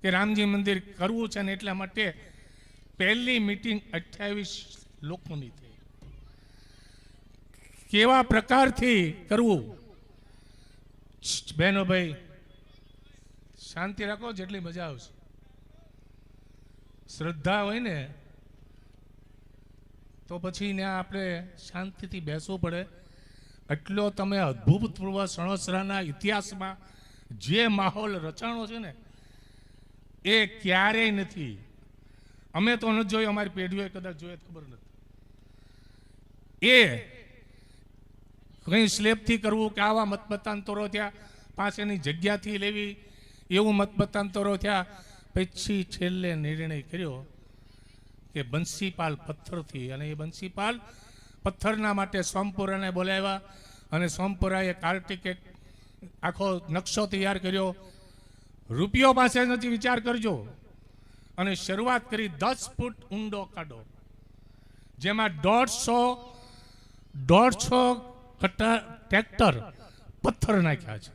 કે રામજી મંદિર કરવું છે, ને એટલા માટે પહેલી મીટિંગ 28 લોકોની થઈ. કેવા પ્રકારથી કરવું? બહેનો ભાઈ શાંતિ રાખો, જેટલી મજા આવશે. શ્રદ્ધા હોય ને તો પછી ને આપણે શાંતિથી બેસવું પડે. એટલો તમે અદ્ભુતપૂર્વ સણોસરાના ઇતિહાસમાં જે માહોલ રચાણો છે ને એ ક્યારેય નથી. અમે તો નથી જોયું, અમારી પેઢીઓએ કદાચ જોઈએ ખબર નથી. એ કંઈ સ્લેબથી કરવું કે આવા મતમતાંતરો થયા, પાસેની જગ્યાથી લેવી, એવું મતમતાંતરો થયા. પછી છેલ્લે નિર્ણય કર્યો કે બંસીપાલ પથ્થરથી, અને એ બંસીપાલ પથ્થરના માટે સોમપુરાને બોલાવ્યા, અને સોમપુરાએ કાર્ટિકેટ આખો નકશો તૈયાર કર્યો. રૂપિયો પાસે નથી, વિચાર કરજો. અને શરૂઆત કરી 10 ફૂટ ઊંડો ખાડો, જેમાં 150 ટ્રેક્ટર પથ્થર નાખ્યા છે.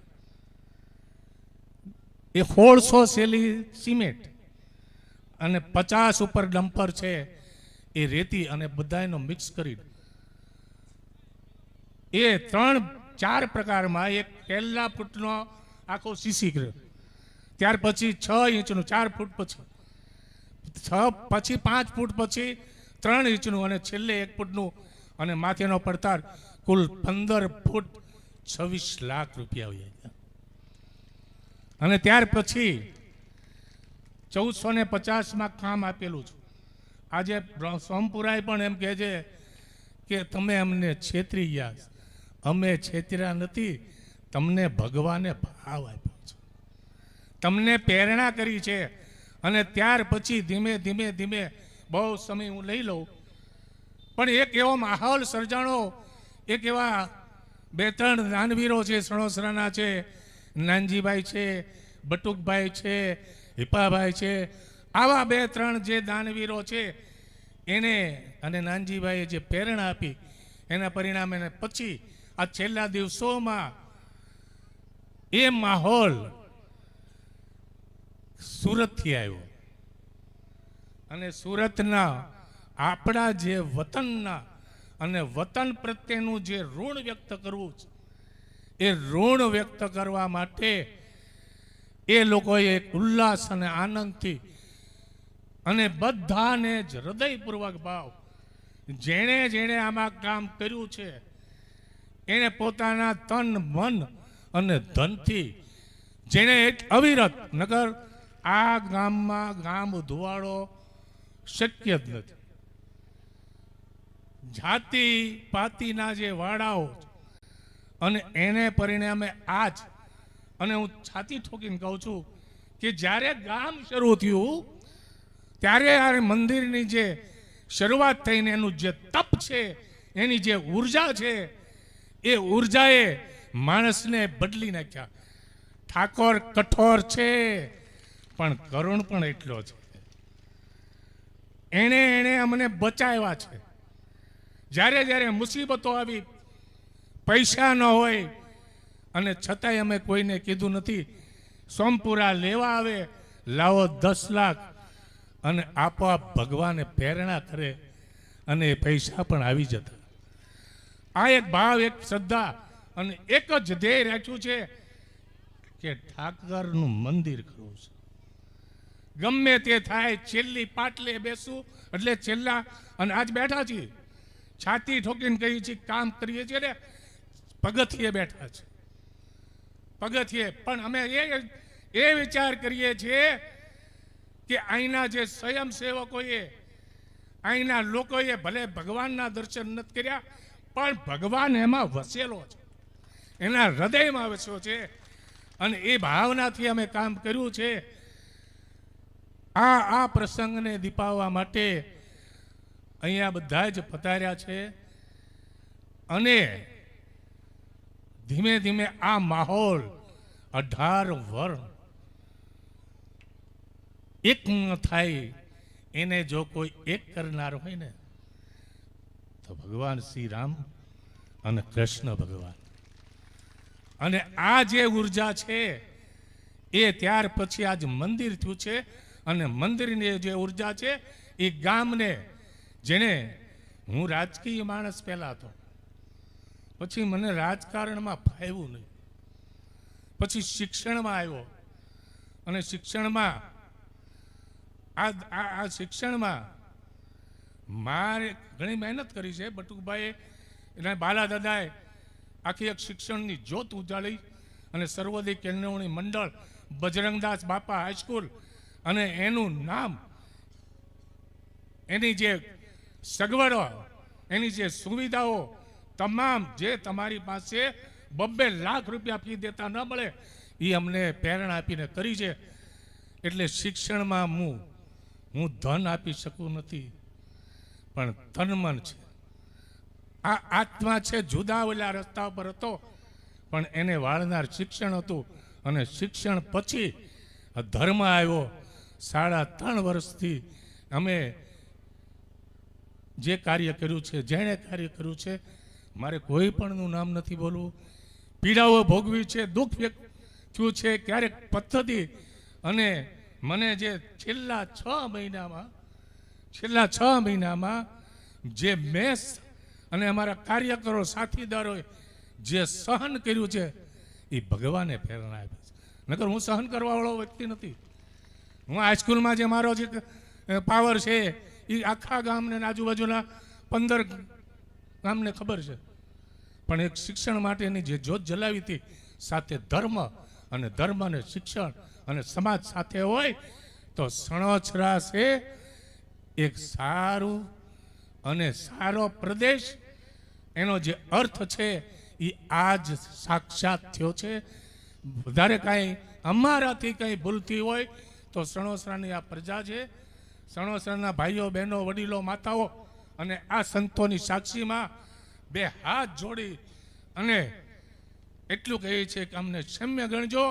એ 1600 શેલી સિમેન્ટ અને 50 ઉપર ડમ્પર છે, એ રેતી અને બધાનો મિક્સ કરી એ 3-4 પ્રકારમાં એક પહેલા ફૂટનો આખો સીસી કર્યો, ત્યાર પછી 6 ઇંચનું 4 ફૂટ પછી 6 પછી 5 ફૂટ પછી 3 ઇંચનું અને છેલ્લે 1 ફૂટનું, અને માથેનો પડતાર કુલ 15 ફૂટ 26 લાખ રૂપિયા આવી ગયા. અને ત્યાર પછી 1450માં કામ આપેલું છે. આજે સોમપુરાએ પણ એમ કહે છે કે તમે અમને છેતરી ગયા. અમે છેતર્યા નથી, તમને ભગવાને ભાવ આપ્યો છે, તમને પ્રેરણા કરી છે. અને ત્યાર પછી ધીમે ધીમે ધીમે બહુ સમય હું લઈ લઉં, પણ એક એવો માહોલ સર્જાણો. એક એવા 2-3 દાનવીરો છે, સણોસરાના છે, નાનજીભાઈ છે, બટુકભાઈ છે, હિપાભાઈ છે, આવા 2-3 જે દાનવીરો છે એને અને નાનજીભાઈએ જે પ્રેરણા આપી, એના પરિણામે પછી આ છેલ્લા દિવસોમાં એ માહોલ સુરતથી આવ્યો. અને સુરતના આપણા જે વતનના અને વતન પ્રત્યેનું જે ઋણ વ્યક્ત કરવું છે, એ ઋણ વ્યક્ત કરવા માટે એ લોકોએ એક ઉલ્લાસ અને આનંદથી અને બધાને જ હૃદયપૂર્વક ભાવ, જેણે જેણે આમાં કામ કર્યું છે એણે પોતાના તન મન અને ધનથી, જેણે એક અવિરત, નગર આ ગામમાં ગામ ધુવાડો શક્ય જ નથી. જાતિ પાતિના જે વાડાઓ અને એને પરિણામે આજ, અને હું છાતી ઠોકીને કહું છું કે જ્યારે ગામ શરૂ થયું ત્યારે આ મંદિરની જે શરૂઆત થઈને એનું જે તપ છે, એની જે ઉર્જા છે, એ ઉર્જાએ માણસને બદલી નાખ્યા. ઠાકોર કઠોર છે પણ કરુણ પણ એટલો છે. એણે અમને બચાવ્યા છે. જ્યારે જ્યારે મુસીબતો આવી, પૈસા ન હોય અને છતાંય અમે કોઈને કીધું નથી. સોમપુરા લેવા આવે, લાવો 10 લાખ, અને આપોઆપ ભગવાને પ્રેરણા કરે અને એ પૈસા પણ આવી જતા. આ એક ભાવ, એક શ્રદ્ધા અને એક જ ધ્યેય રાખ્યું છે કે ઠાકરનું મંદિર કરવું છે. ગમે તે થાય, છેલ્લી પાટલે બેસવું એટલે છેલ્લા, અને આજ બેઠા છીએ છાતી ઠોકીને કહીએ છીએ, કામ કરીએ છીએ ને, પગથિયે બેઠા છે, પગથિયે. પણ અમે એ વિચાર કરીએ છીએ કે અહીંના જે સ્વયંસેવકોએ, અહીંના લોકોએ ભલે ભગવાનના દર્શન નથી કર્યા, પણ ભગવાન એમાં વસેલો છે, એના હૃદયમાં વસ્યો છે, અને એ ભાવનાથી અમે કામ કર્યું છે. આ પ્રસંગને દીપાવવા માટે અહીંયા બધા જ પધાર્યા છે, અને ધીમે ધીમે આ માહોલ 18 વર્ણ એક ન થાય, એને જો કોઈ એક કરનાર હોય ને તો ભગવાન શ્રી રામ અને કૃષ્ણ ભગવાન. અને આ જે ઉર્જા છે એ ત્યાર પછી આજ મંદિર થયું છે, અને મંદિરની જે ઉર્જા છે એ ગામને, જેને હું રાજકીય માણસ પહેલા હતો, પછી મને રાજકારણમાં ફાવ્યું નહીં, પછી શિક્ષણમાં આવ્યો, અને શિક્ષણમાં આ શિક્ષણમાં મારે ઘણી મહેનત કરી છે. બટુકભાઈએ, એના બાલા દાદાએ આખી એક શિક્ષણની જ્યોત ઉજાળી, અને સર્વોદય કેળવણી મંડળ, બજરંગદાસ બાપા હાઈસ્કૂલ, અને એનું નામ, એની જે સગવડો, એની જે સુવિધાઓ, તમામ જે તમારી પાસે 2 લાખ રૂપિયા ફી દેતા ન મળે, એ અમને પ્રેરણા આપીને કરી છે. એટલે શિક્ષણમાં હું ધન આપી શકું નથી, પણ તન મન છે. આ આત્મા છે, જુદા ઓલા રસ્તા પર હતો, પણ એને વાળનાર શિક્ષણ હતું, અને શિક્ષણ પછી ધર્મ આવ્યો. 3.5 વર્ષથી અમે જે કાર્ય કર્યું છે, જેણે કાર્ય કર્યું છે, મારે કોઈ પણનું નામ નથી બોલવું, પીડાઓ ભોગવી છે, દુઃખ વ્યક્ત થયું છે, ક્યારેક પદ્ધતિ, અને મને જે છેલ્લા 6 મહિનામાં જે મેં અને અમારા કાર્યકરો, સાથીદારોએ જે સહન કર્યું છે, એ ભગવાને પ્રેરણા આપી છે. નકર હું સહન કરવાવાળો વ્યક્તિ નથી. હું હાઈસ્કૂલમાં જે મારો જે પાવર છે એ આખા ગામને, આજુબાજુના 15 ગામને ખબર છે. પણ એક શિક્ષણ માટેની જે જ્યોત જલાવી હતી, સાથે ધર્મ, અને ધર્મ અને શિક્ષણ અને સમાજ સાથે હોય તો સણોસરા છે એક સારું અને સારો પ્રદેશ. એનો જે અર્થ છે એ આજ સાક્ષાત થયો છે. વધારે કાંઈ અમારાથી કંઈ ભૂલતી હોય તો સણોસરાની આ પ્રજા છે, સણોસરાના ભાઈઓ, બહેનો, વડીલો, માતાઓ, અને આ સંતોની સાક્ષીમાં 2 હાથ જોડી અને એટલું કહે છે કે અમને ક્ષમ્ય ગણજો.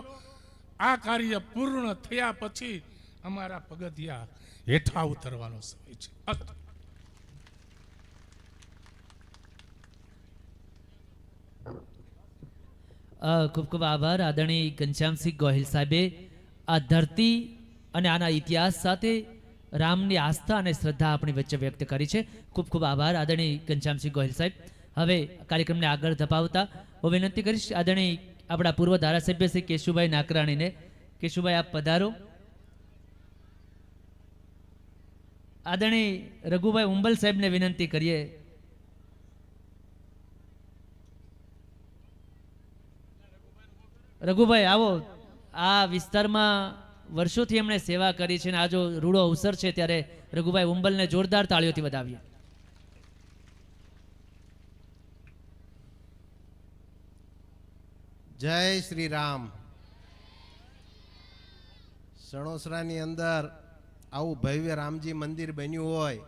આ કાર્ય પૂર્ણ થયા પછી અમારા પગથિયા હેઠા ઉતરવાનો સમય છે. ખૂબ ખૂબ આભાર આદરણીય ઘનશ્યામસિંહ ગોહિલ સાહેબે આ ધરતી અને આના ઇતિહાસ સાથે રામની આસ્થા અને શ્રદ્ધા આપણી વચ્ચે વ્યક્ત કરી છે. ખૂબ ખૂબ આભાર આદરણીય ઘનશ્યામસિંહ ગોહિલ સાહેબ. હવે કાર્યક્રમને આગળ ધપાવતા હું વિનંતી કરીશ આદરણીય આપણા પૂર્વ ધારાસભ્ય શ્રી કેશુભાઈ નાકરાણીને. કેશુભાઈ, આપ પધારો. આદરણીય રઘુભાઈ ઉંબલ સાહેબને વિનંતી કરીએ. રઘુભાઈ આવો. આ વિસ્તારમાં વર્ષોથી એમણે સેવા કરી છે, અને આ જો રૂડો અવસર છે ત્યારે રઘુભાઈ ઉંબલને જોરદાર તાળીઓથી વધાવીએ. જય શ્રી રામ. સણોસરાની અંદર આવું ભવ્ય રામજી મંદિર બન્યું હોય,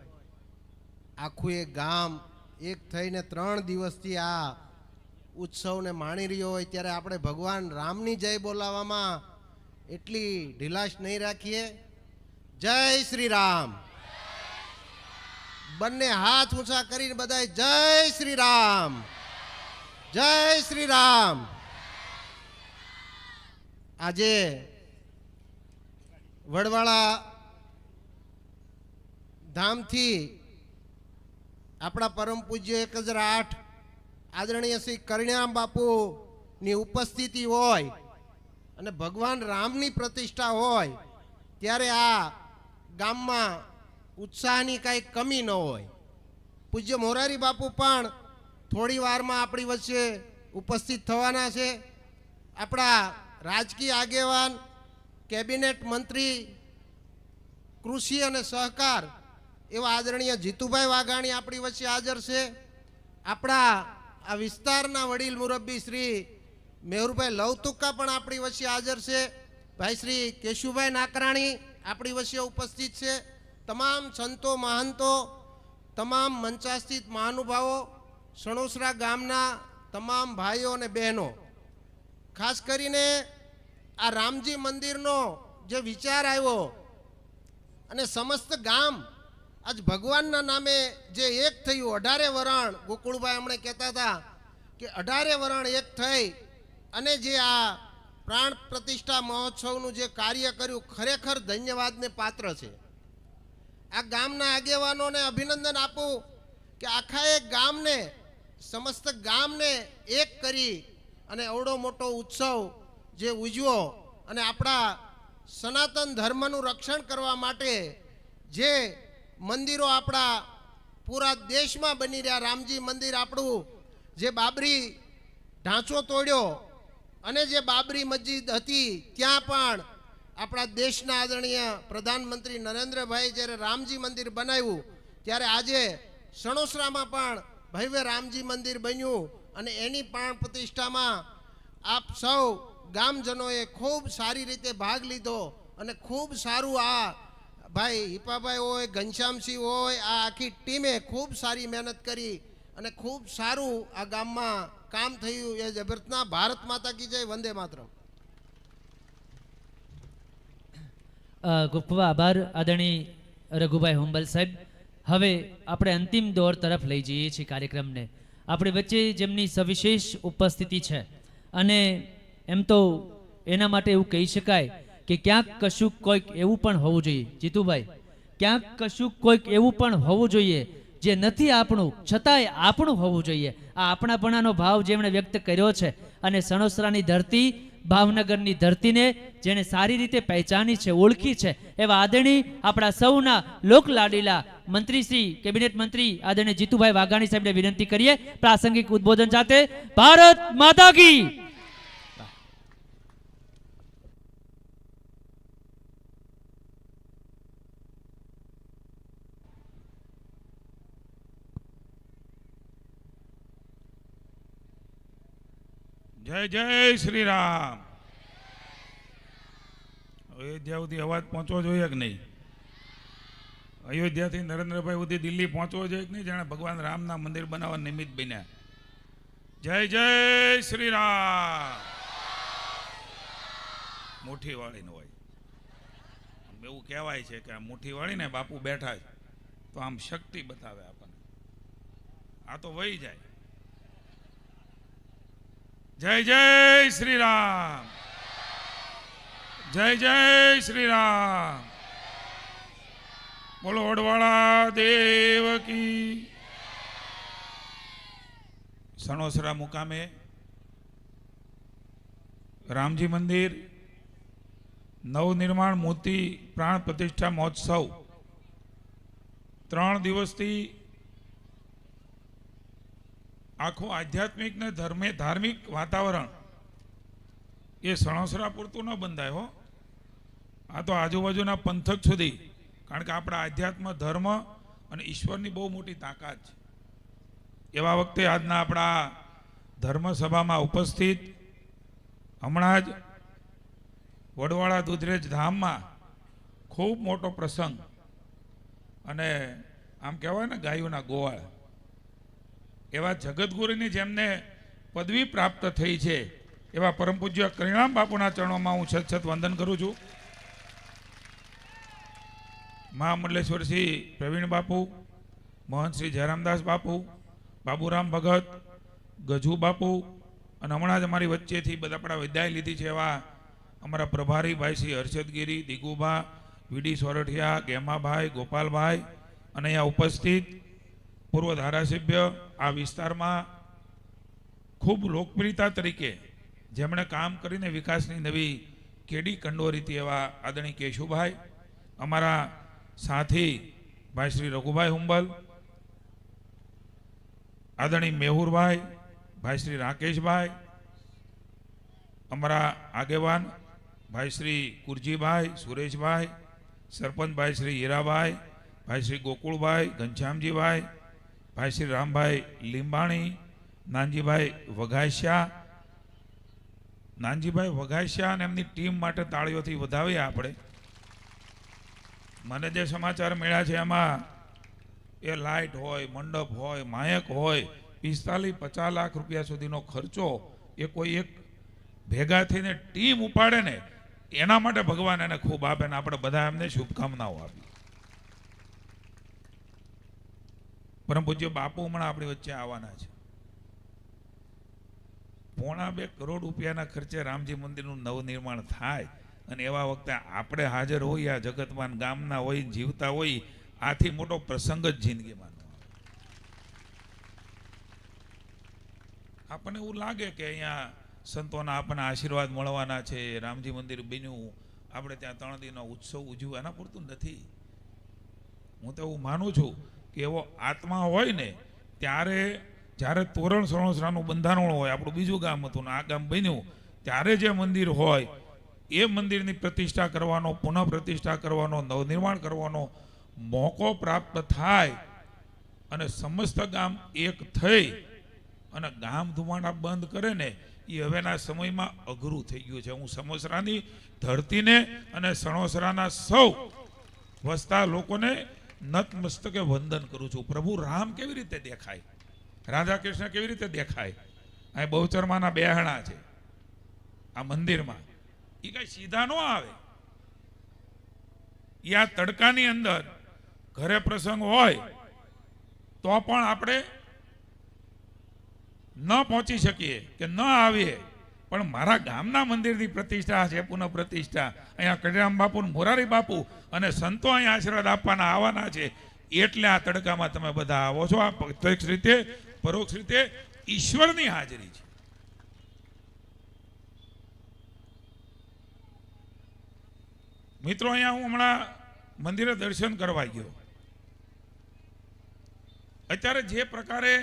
આખું એક ગામ એક થઈને 3 દિવસથી આ ઉત્સવને માણી રહ્યો હોય, ત્યારે આપણે ભગવાન રામની જય બોલાવવામાં એટલી ઢીલાશ નહીં રાખીએ. જય શ્રી રામ. બંને હાથ ઊંચા કરીને બધાય જય શ્રી રામ, જય શ્રી રામ. આજે વડવાળા ધામથી આપણા પરમ પૂજ્ય 1008 આદરણીય શ્રી કરણ્યામ બાપુની ઉપસ્થિતિ હોય અને ભગવાન રામની પ્રતિષ્ઠા હોય, ત્યારે આ ગામમાં ઉત્સાહની કાંઈ કમી ન હોય. પૂજ્ય મોરારી બાપુ પણ થોડી વારમાં આપણી વચ્ચે ઉપસ્થિત થવાના છે. આપણા રાજકીય આગેવાન, કેબિનેટ મંત્રી, કૃષિ અને સહકાર એવા આદરણીય જીતુભાઈ વાઘાણી આપણી વચ્ચે હાજર છે. આપણા આ વિસ્તારના વડીલ મુરબ્બી શ્રી મેહુરભાઈ લવતુક્કા પણ આપણી વચ્ચે હાજર છે. ભાઈ શ્રી કેશુભાઈ નાકરાણી આપણી વચ્ચે ઉપસ્થિત છે. તમામ સંતો, મહંતો, તમામ મંચાસ્થિત મહાનુભાવો, સણોસરા ગામના તમામ ભાઈઓ અને બહેનો, ખાસ કરીને આ રામજી મંદિરનો જે વિચાર આવ્યો અને સમસ્ત ગામ આજ ભગવાનના નામે જે એક થયું, 18 વરણ, ગોકુળભાઈ હમણાં કહેતા હતા કે 18 વરણ એક થઈ અને જે આ પ્રાણ પ્રતિષ્ઠા મહોત્સવનું જે કાર્ય કર્યું, ખરેખર ધન્યવાદને પાત્ર છે. આ ગામના આગેવાનોને અભિનંદન આપું કે આખા એક ગામને, સમસ્ત ગામને એક કરી અને એવડો મોટો ઉત્સવ જે ઉજવ્યો અને આપણા સનાતન ધર્મનું રક્ષણ કરવા માટે જે મંદિરો આપણા પૂરા દેશમાં બની રહ્યા, રામજી મંદિર આપણું જે બાબરી ઢાંચો તોડ્યો અને જે બાબરી મસ્જિદ હતી ત્યાં પણ આપણા દેશના આદરણીય પ્રધાનમંત્રી નરેન્દ્રભાઈ જ્યારે રામજી મંદિર બનાવ્યું, ત્યારે આજે સણોસરામાં પણ ભવ્ય રામજી મંદિર બન્યું અને એની પ્રાણ પ્રતિષ્ઠામાં આપ સૌ ગામજનોએ ખૂબ સારી રીતે ભાગ લીધો અને ખૂબ સારું આ ભાઈ હિપાભાઈ હોય, ઘનશ્યામસિંહ હોય, આ આખી ટીમે ખૂબ સારી મહેનત કરી અને ખૂબ સારું આ ગામમાં કામ થયું. એ જ અભ્યર્થના. ભારત માતા કી જય, વંદે માતરમ. ખૂબ ખૂબ આભાર આદરણીય રઘુભાઈ હુંબલ સાહેબ. હવે આપણે અંતિમ દોર તરફ લઈ જઈએ છીએ કાર્યક્રમને. આપણી વચ્ચે જેમની સવિશેષ ઉપસ્થિતિ છે અને એમ તો એના માટે એવું કહી શકાય કે ક્યાંક કશુંક કોઈક એવું પણ હોવું જોઈએ. જીતુભાઈ, ક્યાંક કશુંક કોઈક એવું પણ હોવું જોઈએ જે નથી આપણું છતાંય આપણું હોવું જોઈએ. આ આપણાપણાનો ભાવ જેમણે વ્યક્ત કર્યો છે અને સણોસરાની ધરતી, ભાવનગરની ધરતીને જેને સારી રીતે પહેચાની છે, ઓળખી છે, એવા આદરણીય આપણા સૌના લોકલાડીલા મંત્રીશ્રી, કેબિનેટ મંત્રી આદરણીય જીતુભાઈ વાઘાણી સાહેબને વિનંતી કરીએ પ્રાસંગિક ઉદ્બોધન સાથે. ભારત માતા કી. જય જય શ્રી રામ. અયોધ્યા સુધી અવાજ પહોંચવો જોઈએ કે નહીં? અયોધ્યાથી નરેન્દ્રભાઈ સુધી દિલ્હી પહોંચવો જોઈએ કે નહીં? જાણે ભગવાન રામના મંદિર બનાવવા નિમિત્ત બન્યા. જય જય શ્રી રામ. મુઠ્ઠી વાળીને હોય એવું કહેવાય છે કે આ મુઠ્ઠી વાળીને બાપુ બેઠા છે તો આમ શક્તિ બતાવે આપણને. આ તો વહી જાય. જય જય શ્રી રામ. જય જય શ્રી રામ. બોલો વડવાળા દેવ કી. સણોસરા મુકામે રામજી મંદિર નવનિર્માણ મૂર્તિ પ્રાણ પ્રતિષ્ઠા મહોત્સવ 3 દિવસથી આખું આધ્યાત્મિક ને ધાર્મિક વાતાવરણ એ સણોસરા પૂરતું ન બંધાય હો. આ તો આજુબાજુના પંથક સુધી, કારણ કે આપણા આધ્યાત્મ, ધર્મ અને ઈશ્વરની બહુ મોટી તાકાત છે. એવા વખતે આજના આપણા ધર્મસભામાં ઉપસ્થિત હમણાં જ વડવાળા દુધરેજ ધામમાં ખૂબ મોટો પ્રસંગ અને આમ કહેવાય ને ગાયોના ગોવાળ એવા જગતગુરુની જેમને પદવી પ્રાપ્ત થઈ છે એવા પરમ પૂજ્ય કરિણામ બાપુના ચરણોમાં હું સત વંદન કરું છું. મહામંડલેશ્વર શ્રી પ્રવીણ બાપુ, મોહન શ્રી જયરામદાસ બાપુ, બાબુરામ ભગત, ગજુ બાપુ અને હમણાં જ અમારી વચ્ચેથી બધા આપણા વિદાય લીધી છે એવા અમારા પ્રભારી ભાઈ શ્રી હર્ષદગીરી, દિગુભા, વીડી સોરઠિયા, ગેમાભાઈ, ગોપાલભાઈ અને અહીંયા ઉપસ્થિત પૂર્વ ધારાસભ્ય, આ વિસ્તારમાં ખૂબ લોકપ્રિયતા તરીકે જેમણે કામ કરીને વિકાસની નવી કેડી કંડોરીથી એવા આદરણીય કેશુભાઈ, અમારા સાથી ભાઈ શ્રી રઘુભાઈ હુંબલ, આદરણીય મેહુરભાઈ, ભાઈ શ્રી રાકેશભાઈ, અમારા આગેવાન ભાઈ શ્રી કુરજીભાઈ, સુરેશભાઈ, સરપંચ ભાઈ શ્રી હીરાભાઈ, ભાઈ શ્રી ગોકુળભાઈ, ઘનશ્યામજીભાઈ, ભાઈ શ્રી રામભાઈ લીંબાણી, નાનજીભાઈ વઘાસિયા અને એમની ટીમ માટે તાળીઓથી વધાવીએ આપણે. મને જે સમાચાર મળ્યા છે એમાં એ લાઇટ હોય, મંડપ હોય, માયક હોય, 45-50 લાખ રૂપિયા સુધીનો ખર્ચો એ કોઈ એક ભેગા થઈને ટીમ ઉપાડે ને એના માટે ભગવાન એને ખૂબ આપે ને આપણે બધા એમને શુભકામનાઓ આપીએ. પરમ પૂજ્ય બાપુ હમણાં આપણી વચ્ચે આવવાના છે. 1.25 કરોડ રૂપિયાના ખર્ચે રામજી મંદિરનું નવનિર્માણ થાય અને એવા વખતે આપણે હાજર હોઈએ, આ જગતમાં ગામના હોય, જીવતા હોય, આથી મોટો પ્રસંગ જ જિંદગીમાં ન આવે. આપણને એવું લાગે કે અહીંયા સંતોના આપણને આશીર્વાદ મળવાના છે, રામજી મંદિર બન્યું, આપણે ત્યાં 3 દિનનો ઉત્સવ ઉજવ્યો, એના પૂરતું નથી. હું તો એવું માનું છું કે એવો આત્મા હોય ને ત્યારે જ્યારે તોરણ સણોસરાનું બંધારણ હોય, આપણું બીજું ગામ હતું ને આ ગામ બન્યું, ત્યારે જે મંદિર હોય એ મંદિરની પ્રતિષ્ઠા કરવાનો, પુનઃ પ્રતિષ્ઠા કરવાનો, નવનિર્માણ કરવાનો મોકો પ્રાપ્ત થાય અને સમસ્ત ગામ એક થઈ અને ગામ ધુમાડા બંધ કરે ને એ હવેના સમયમાં અઘરું થઈ ગયું છે. હું સમોસરાની ધરતીને અને સણોસરાના સૌ વસતા લોકોને નતમસ્તકે વંદન કરું છું. પ્રભુ રામ કેવી રીતે દેખાય, રાધા કૃષ્ણ કેવી રીતે દેખાય, આ બહુચરમાના બેહણા છે આ મંદિરમાં, એ કઈ સીધા ન આવે. એ આ તડકાની અંદર ઘરે પ્રસંગ હોય તો પણ આપણે ન પહોંચી શકીએ કે ન આવીએ, પણ મારા ગામના મંદિરની પ્રતિષ્ઠા છે, પુનઃ પ્રતિષ્ઠા, અહીંયા કડિરામ બાપુ, મોરારી બાપુ અને સંતો અહીંયા આશીર્વાદ આપવાના આવવાના છે, એટલે આ તડકામાં તમે બધા આવો છો. આ પ્રત્યક્ષ રીતે પરોક્ષ રીતે ઈશ્વરની હાજરી છે. મિત્રો, અહીંયા હું હમણાં મંદિરે દર્શન કરવા ગયો. અત્યારે જે પ્રકારે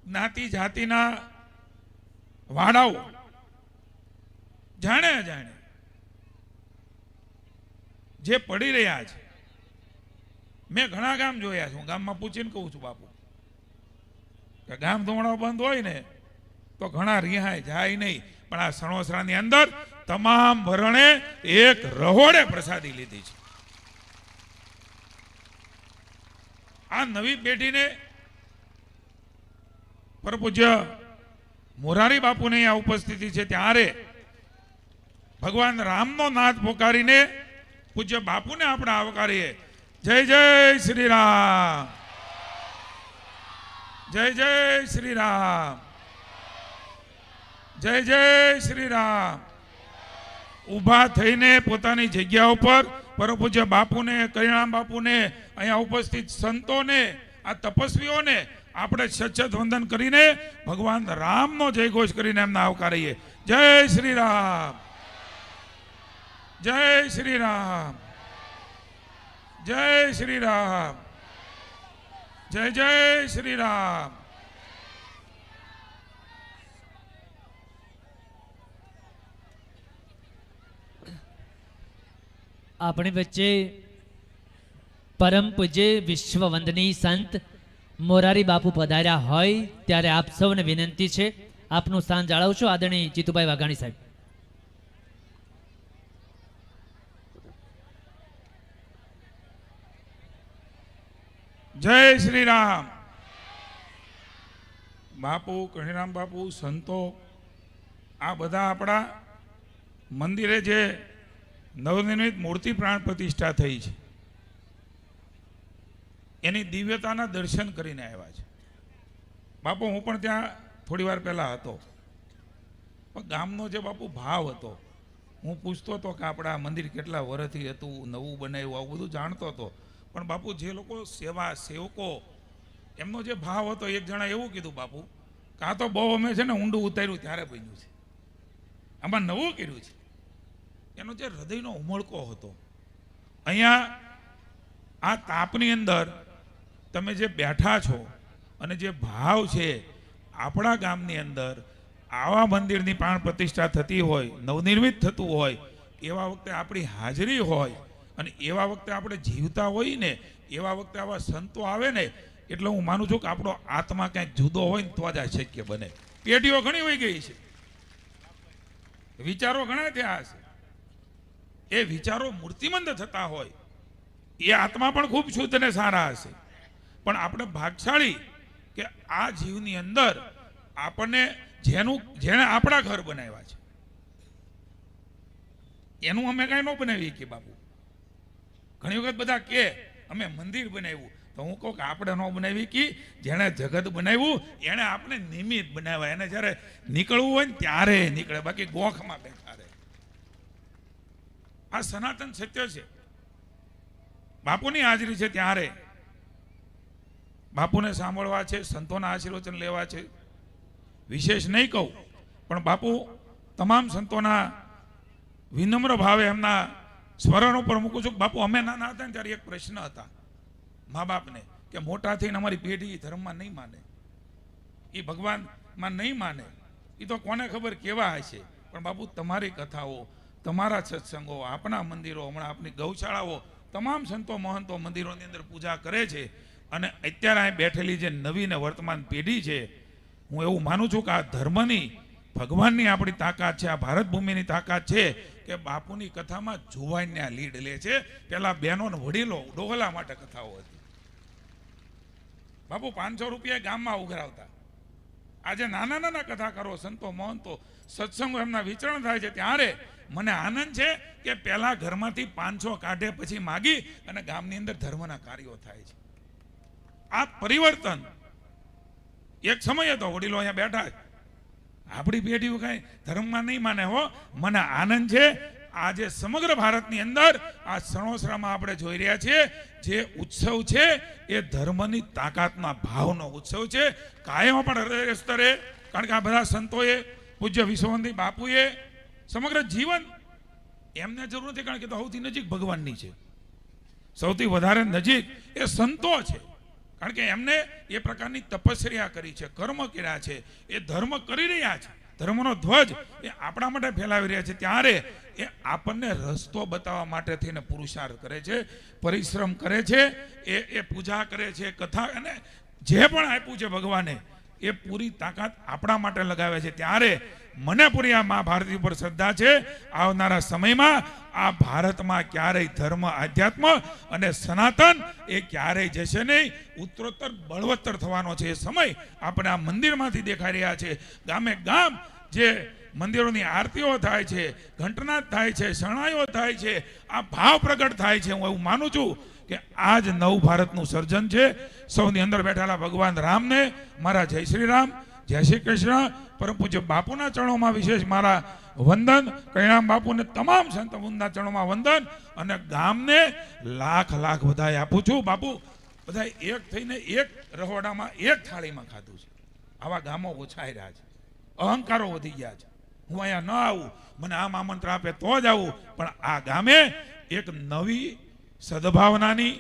જ્ઞાતિ જાતિના વાડાઓ જાણે અજાણે જે પડી રહ્યા છે, મેં ઘણા ગામ જોયા છે. હું ગામમાં પૂછીને કહું છું બાપુ કે ગામ ધોમણો બંધ હોય ને તો ઘણા રિહાય જાય નહીં, પણ આ સણોસરાની અંદર તમામ ભરણે એક રહોડે પ્રસાદી લીધી છે. આ નવી પેઢીને પરમ પૂજ્ય મોરારી બાપુને અહીંયા ઉપસ્થિતિ છે ત્યારે ભગવાન રામનો નાદ પોકારીને પૂજ્ય બાપુને આપણે આવકારીએ. જય જય શ્રી રામ, જય જય શ્રી રામ, જય જય શ્રી રામ. ઊભા થઈને પોતાની જગ્યા ઉપર પરમ પૂજ્ય બાપુને, કરિણામ બાપુને, અહીંયા ઉપસ્થિત સંતોને, આ તપસ્વીઓને આપણે સચત વંદન કરીને ભગવાન રામનો જય ઘોષ કરીને એમને આવકારીએ. જય શ્રી રામ, જય શ્રી રામ, જય શ્રી રામ, જય જય શ્રી રામ. આપણી વચ્ચે પરમ પૂજ્ય વિશ્વ વંદનીય સંત મોરારી બાપુ પધાર્યા હોય ત્યારે આપ સૌને વિનંતી છે આપનું સ્થાન જાળવશો આદરણીય જીતુભાઈ વાઘાણી સાહેબ. જય શ્રી રામ. બાપુ કણીરામ બાપુ, સંતો, આ બધા આપણા મંદિરે જે નવનિર્મિત મૂર્તિ પ્રાણ પ્રતિષ્ઠા થઈ છે એની દિવ્યતાના દર્શન કરીને આવ્યા છે. બાપુ હું પણ ત્યાં થોડી વાર પહેલા હતો, પણ ગામનો જે બાપુ ભાવ હતો, હું પૂછતો હતો કે આપણા મંદિર કેટલા વર્ષથી હતું, નવું બનાવ્યું, આવું બધું જાણતો હતો. પણ બાપુ જે લોકો સેવકો એમનો જે ભાવ હતો, એક જણા એવું કીધું બાપુ કે આ તો બહુ અમે છે ને ઊંડું ઉતાર્યું ત્યારે બન્યું છે, આમાં નવું કર્યું છે. એનો જે હૃદયનો ઉમળકો હતો, અહીંયા આ તાપની અંદર તમે જે બેઠા છો અને જે ભાવ છે, આપણા ગામની અંદર આવા મંદિરની પ્રાણ પ્રતિષ્ઠા થતી હોય, નવનિર્મિત થતું હોય, એવા વખતે આપણી હાજરી હોય અને એવા વખતે આપણે જીવતા હોય ને, એવા વખતે આવા સંતો આવે ને, એટલે હું માનું છું કે આપણો આત્મા કંઈક જુદો હોય ને તો જ આ શક્ય બને. પેઢીઓ ઘણી હોઈ ગઈ છે, વિચારો ઘણા થયા હશે, એ વિચારો મૂર્તિમંત થતા હોય, એ આત્મા પણ ખૂબ શુદ્ધ અને સારા હશે. પણ આપણે ભાગશાળી કે આ જીવની અંદર આપણને જેણે આપણા ઘર બનાવ્યા છે એનું અમે કાંઈ ન બનાવીએ કે બાપુ. ઘણી વખત બધા કે અમે મંદિર બનાવ્યું, તો હું કહું કે આપણે ન બનાવી કે જેણે જગત બનાવ્યું એણે આપણે નિમિત્ત બનાવ્યા, એને જ્યારે નીકળવું હોય ને ત્યારે નીકળે, બાકી ગોખમાં બેઠા રહે. આ સનાતન સત્ય છે. બાપુની હાજરી છે ત્યારે બાપુને સાંભળવા છે, સંતોના આશીર્વચન લેવા છે. વિશેષ નહીં કહું, પણ બાપુ તમામ સંતોના વિનમ્ર ભાવે એમના સ્મરણ ઉપર મૂકું છું. બાપુ અમે નાના હતા ને ત્યારે એક પ્રશ્ન હતા મા બાપને કે મોટા થઈને અમારી પેઢી ધર્મમાં નહીં માને, એ ભગવાનમાં નહીં માને, એ તો કોને ખબર કેવા હશે. પણ બાપુ તમારી કથાઓ, તમારા સત્સંગો, આપણા મંદિરો, હમણાં આપણી ગૌશાળાઓ, તમામ સંતો મહંતો મંદિરોની અંદર પૂજા કરે છે. અને અત્યારે અહીં બેઠેલી જે નવી ને વર્તમાન પેઢી છે, હું એવું માનું છું કે આ ધર્મની, ભગવાનની આપણી તાકાત છે, આ ભારત ભૂમિની તાકાત છે કે બાપુની કથામાં જુવાનને આ લીડ લે છે. પેલા બહેનો ને વડીલો ડોહલા માટે કથાઓ હતી. બાપુ 500 રૂપિયા ગામમાં ઉઘરાવતા. આજે નાના નાના કથાકારો, સંતો મહંતો, સત્સંગો એમના વિચરણ થાય છે, ત્યારે મને આનંદ છે કે પહેલા ઘરમાંથી 500 કાઢે, પછી માગી અને ગામની અંદર ધર્મના કાર્યો થાય છે. આ પરિવર્તન એક સમય હતો, વડીલો અહીંયા બેઠા છે, આપણી પેઢીઓ કઈ ધર્મમાં નહીં માને હો. મને આનંદ છે આજે સમગ્ર ભારતની અંદર આ સણોસરામાં આપણે જોઈ રહ્યા છીએ જે ઉત્સવ છે એ ધર્મની તાકાતના ભાવનો ઉત્સવ છે. કાયમ પણ હૃદય સ્તરે, કારણ કે આ બધા સંતોએ, પૂજ્ય વિશ્વવંતી બાપુએ સમગ્ર જીવન, એમને જરૂર નથી, કારણ કે સૌથી નજીક ભગવાનની છે, સૌથી વધારે નજીક એ સંતો છે. કારણ કે એમને એ પ્રકારની તપસ્યા કરી છે, કર્મ કર્યા છે, એ ધર્મ કરી રહ્યા છે, ધર્મનો ધ્વજ એ આપણા માટે ફેલાવી રહ્યા છે. ત્યારે એ આપણને રસ્તો બતાવવા માટે થઈને પુરુષાર્થ કરે છે, પરિશ્રમ કરે છે, એ પૂજા કરે છે, કથા, અને જે પણ આપ્યું છે ભગવાને એ પૂરી તાકાત આપણા માટે લગાવે છે. ત્યારે મને પૂરી આ મા ભારતી ઉપર શ્રદ્ધા છે. આવનારા સમયમાં આ ભારતમાં ક્યારેય ધર્મ, આધ્યાત્મ અને સનાતન એ ક્યારેય જશે નહીં, ઉત્તરોત્તર બળવત્તર થવાનો છે. એ સમય આપણે આ મંદિરમાંથી દેખાઈ રહ્યા છે. ગામે ગામ જે મંદિરોની આરતીઓ થાય છે, ઘંટનાદ થાય છે, શરણાઈઓ થાય છે, આ ભાવ પ્રગટ થાય છે. હું એવું માનું છું કે આજ નવ ભારતનું સર્જન છે. સૌની અંદર બેઠેલા ભગવાન રામને મારા જય શ્રી રામ, જય શ્રી કૃષ્ણ. પરમ પૂજ્ય બાપુના ચરણોમાં વિશેષ મારા વંદન, કૈણામ બાપુને તમામ સંત વૃંદના ચરણોમાં વંદન, અને ગામને લાખ લાખ વધાઈ આપું છું. બાપુ બધા એક થઈને એક રહોડામાં એક થાળીમાં ખાધું છે. આવા ગામો ઓછાઈ રહ્યા છે, અહંકારો વધી ગયા છે. હું અહીંયા ન આવું, મને આમ આમંત્રણ આપે તો જ આવું, પણ આ ગામે એક નવી સદભાવનાની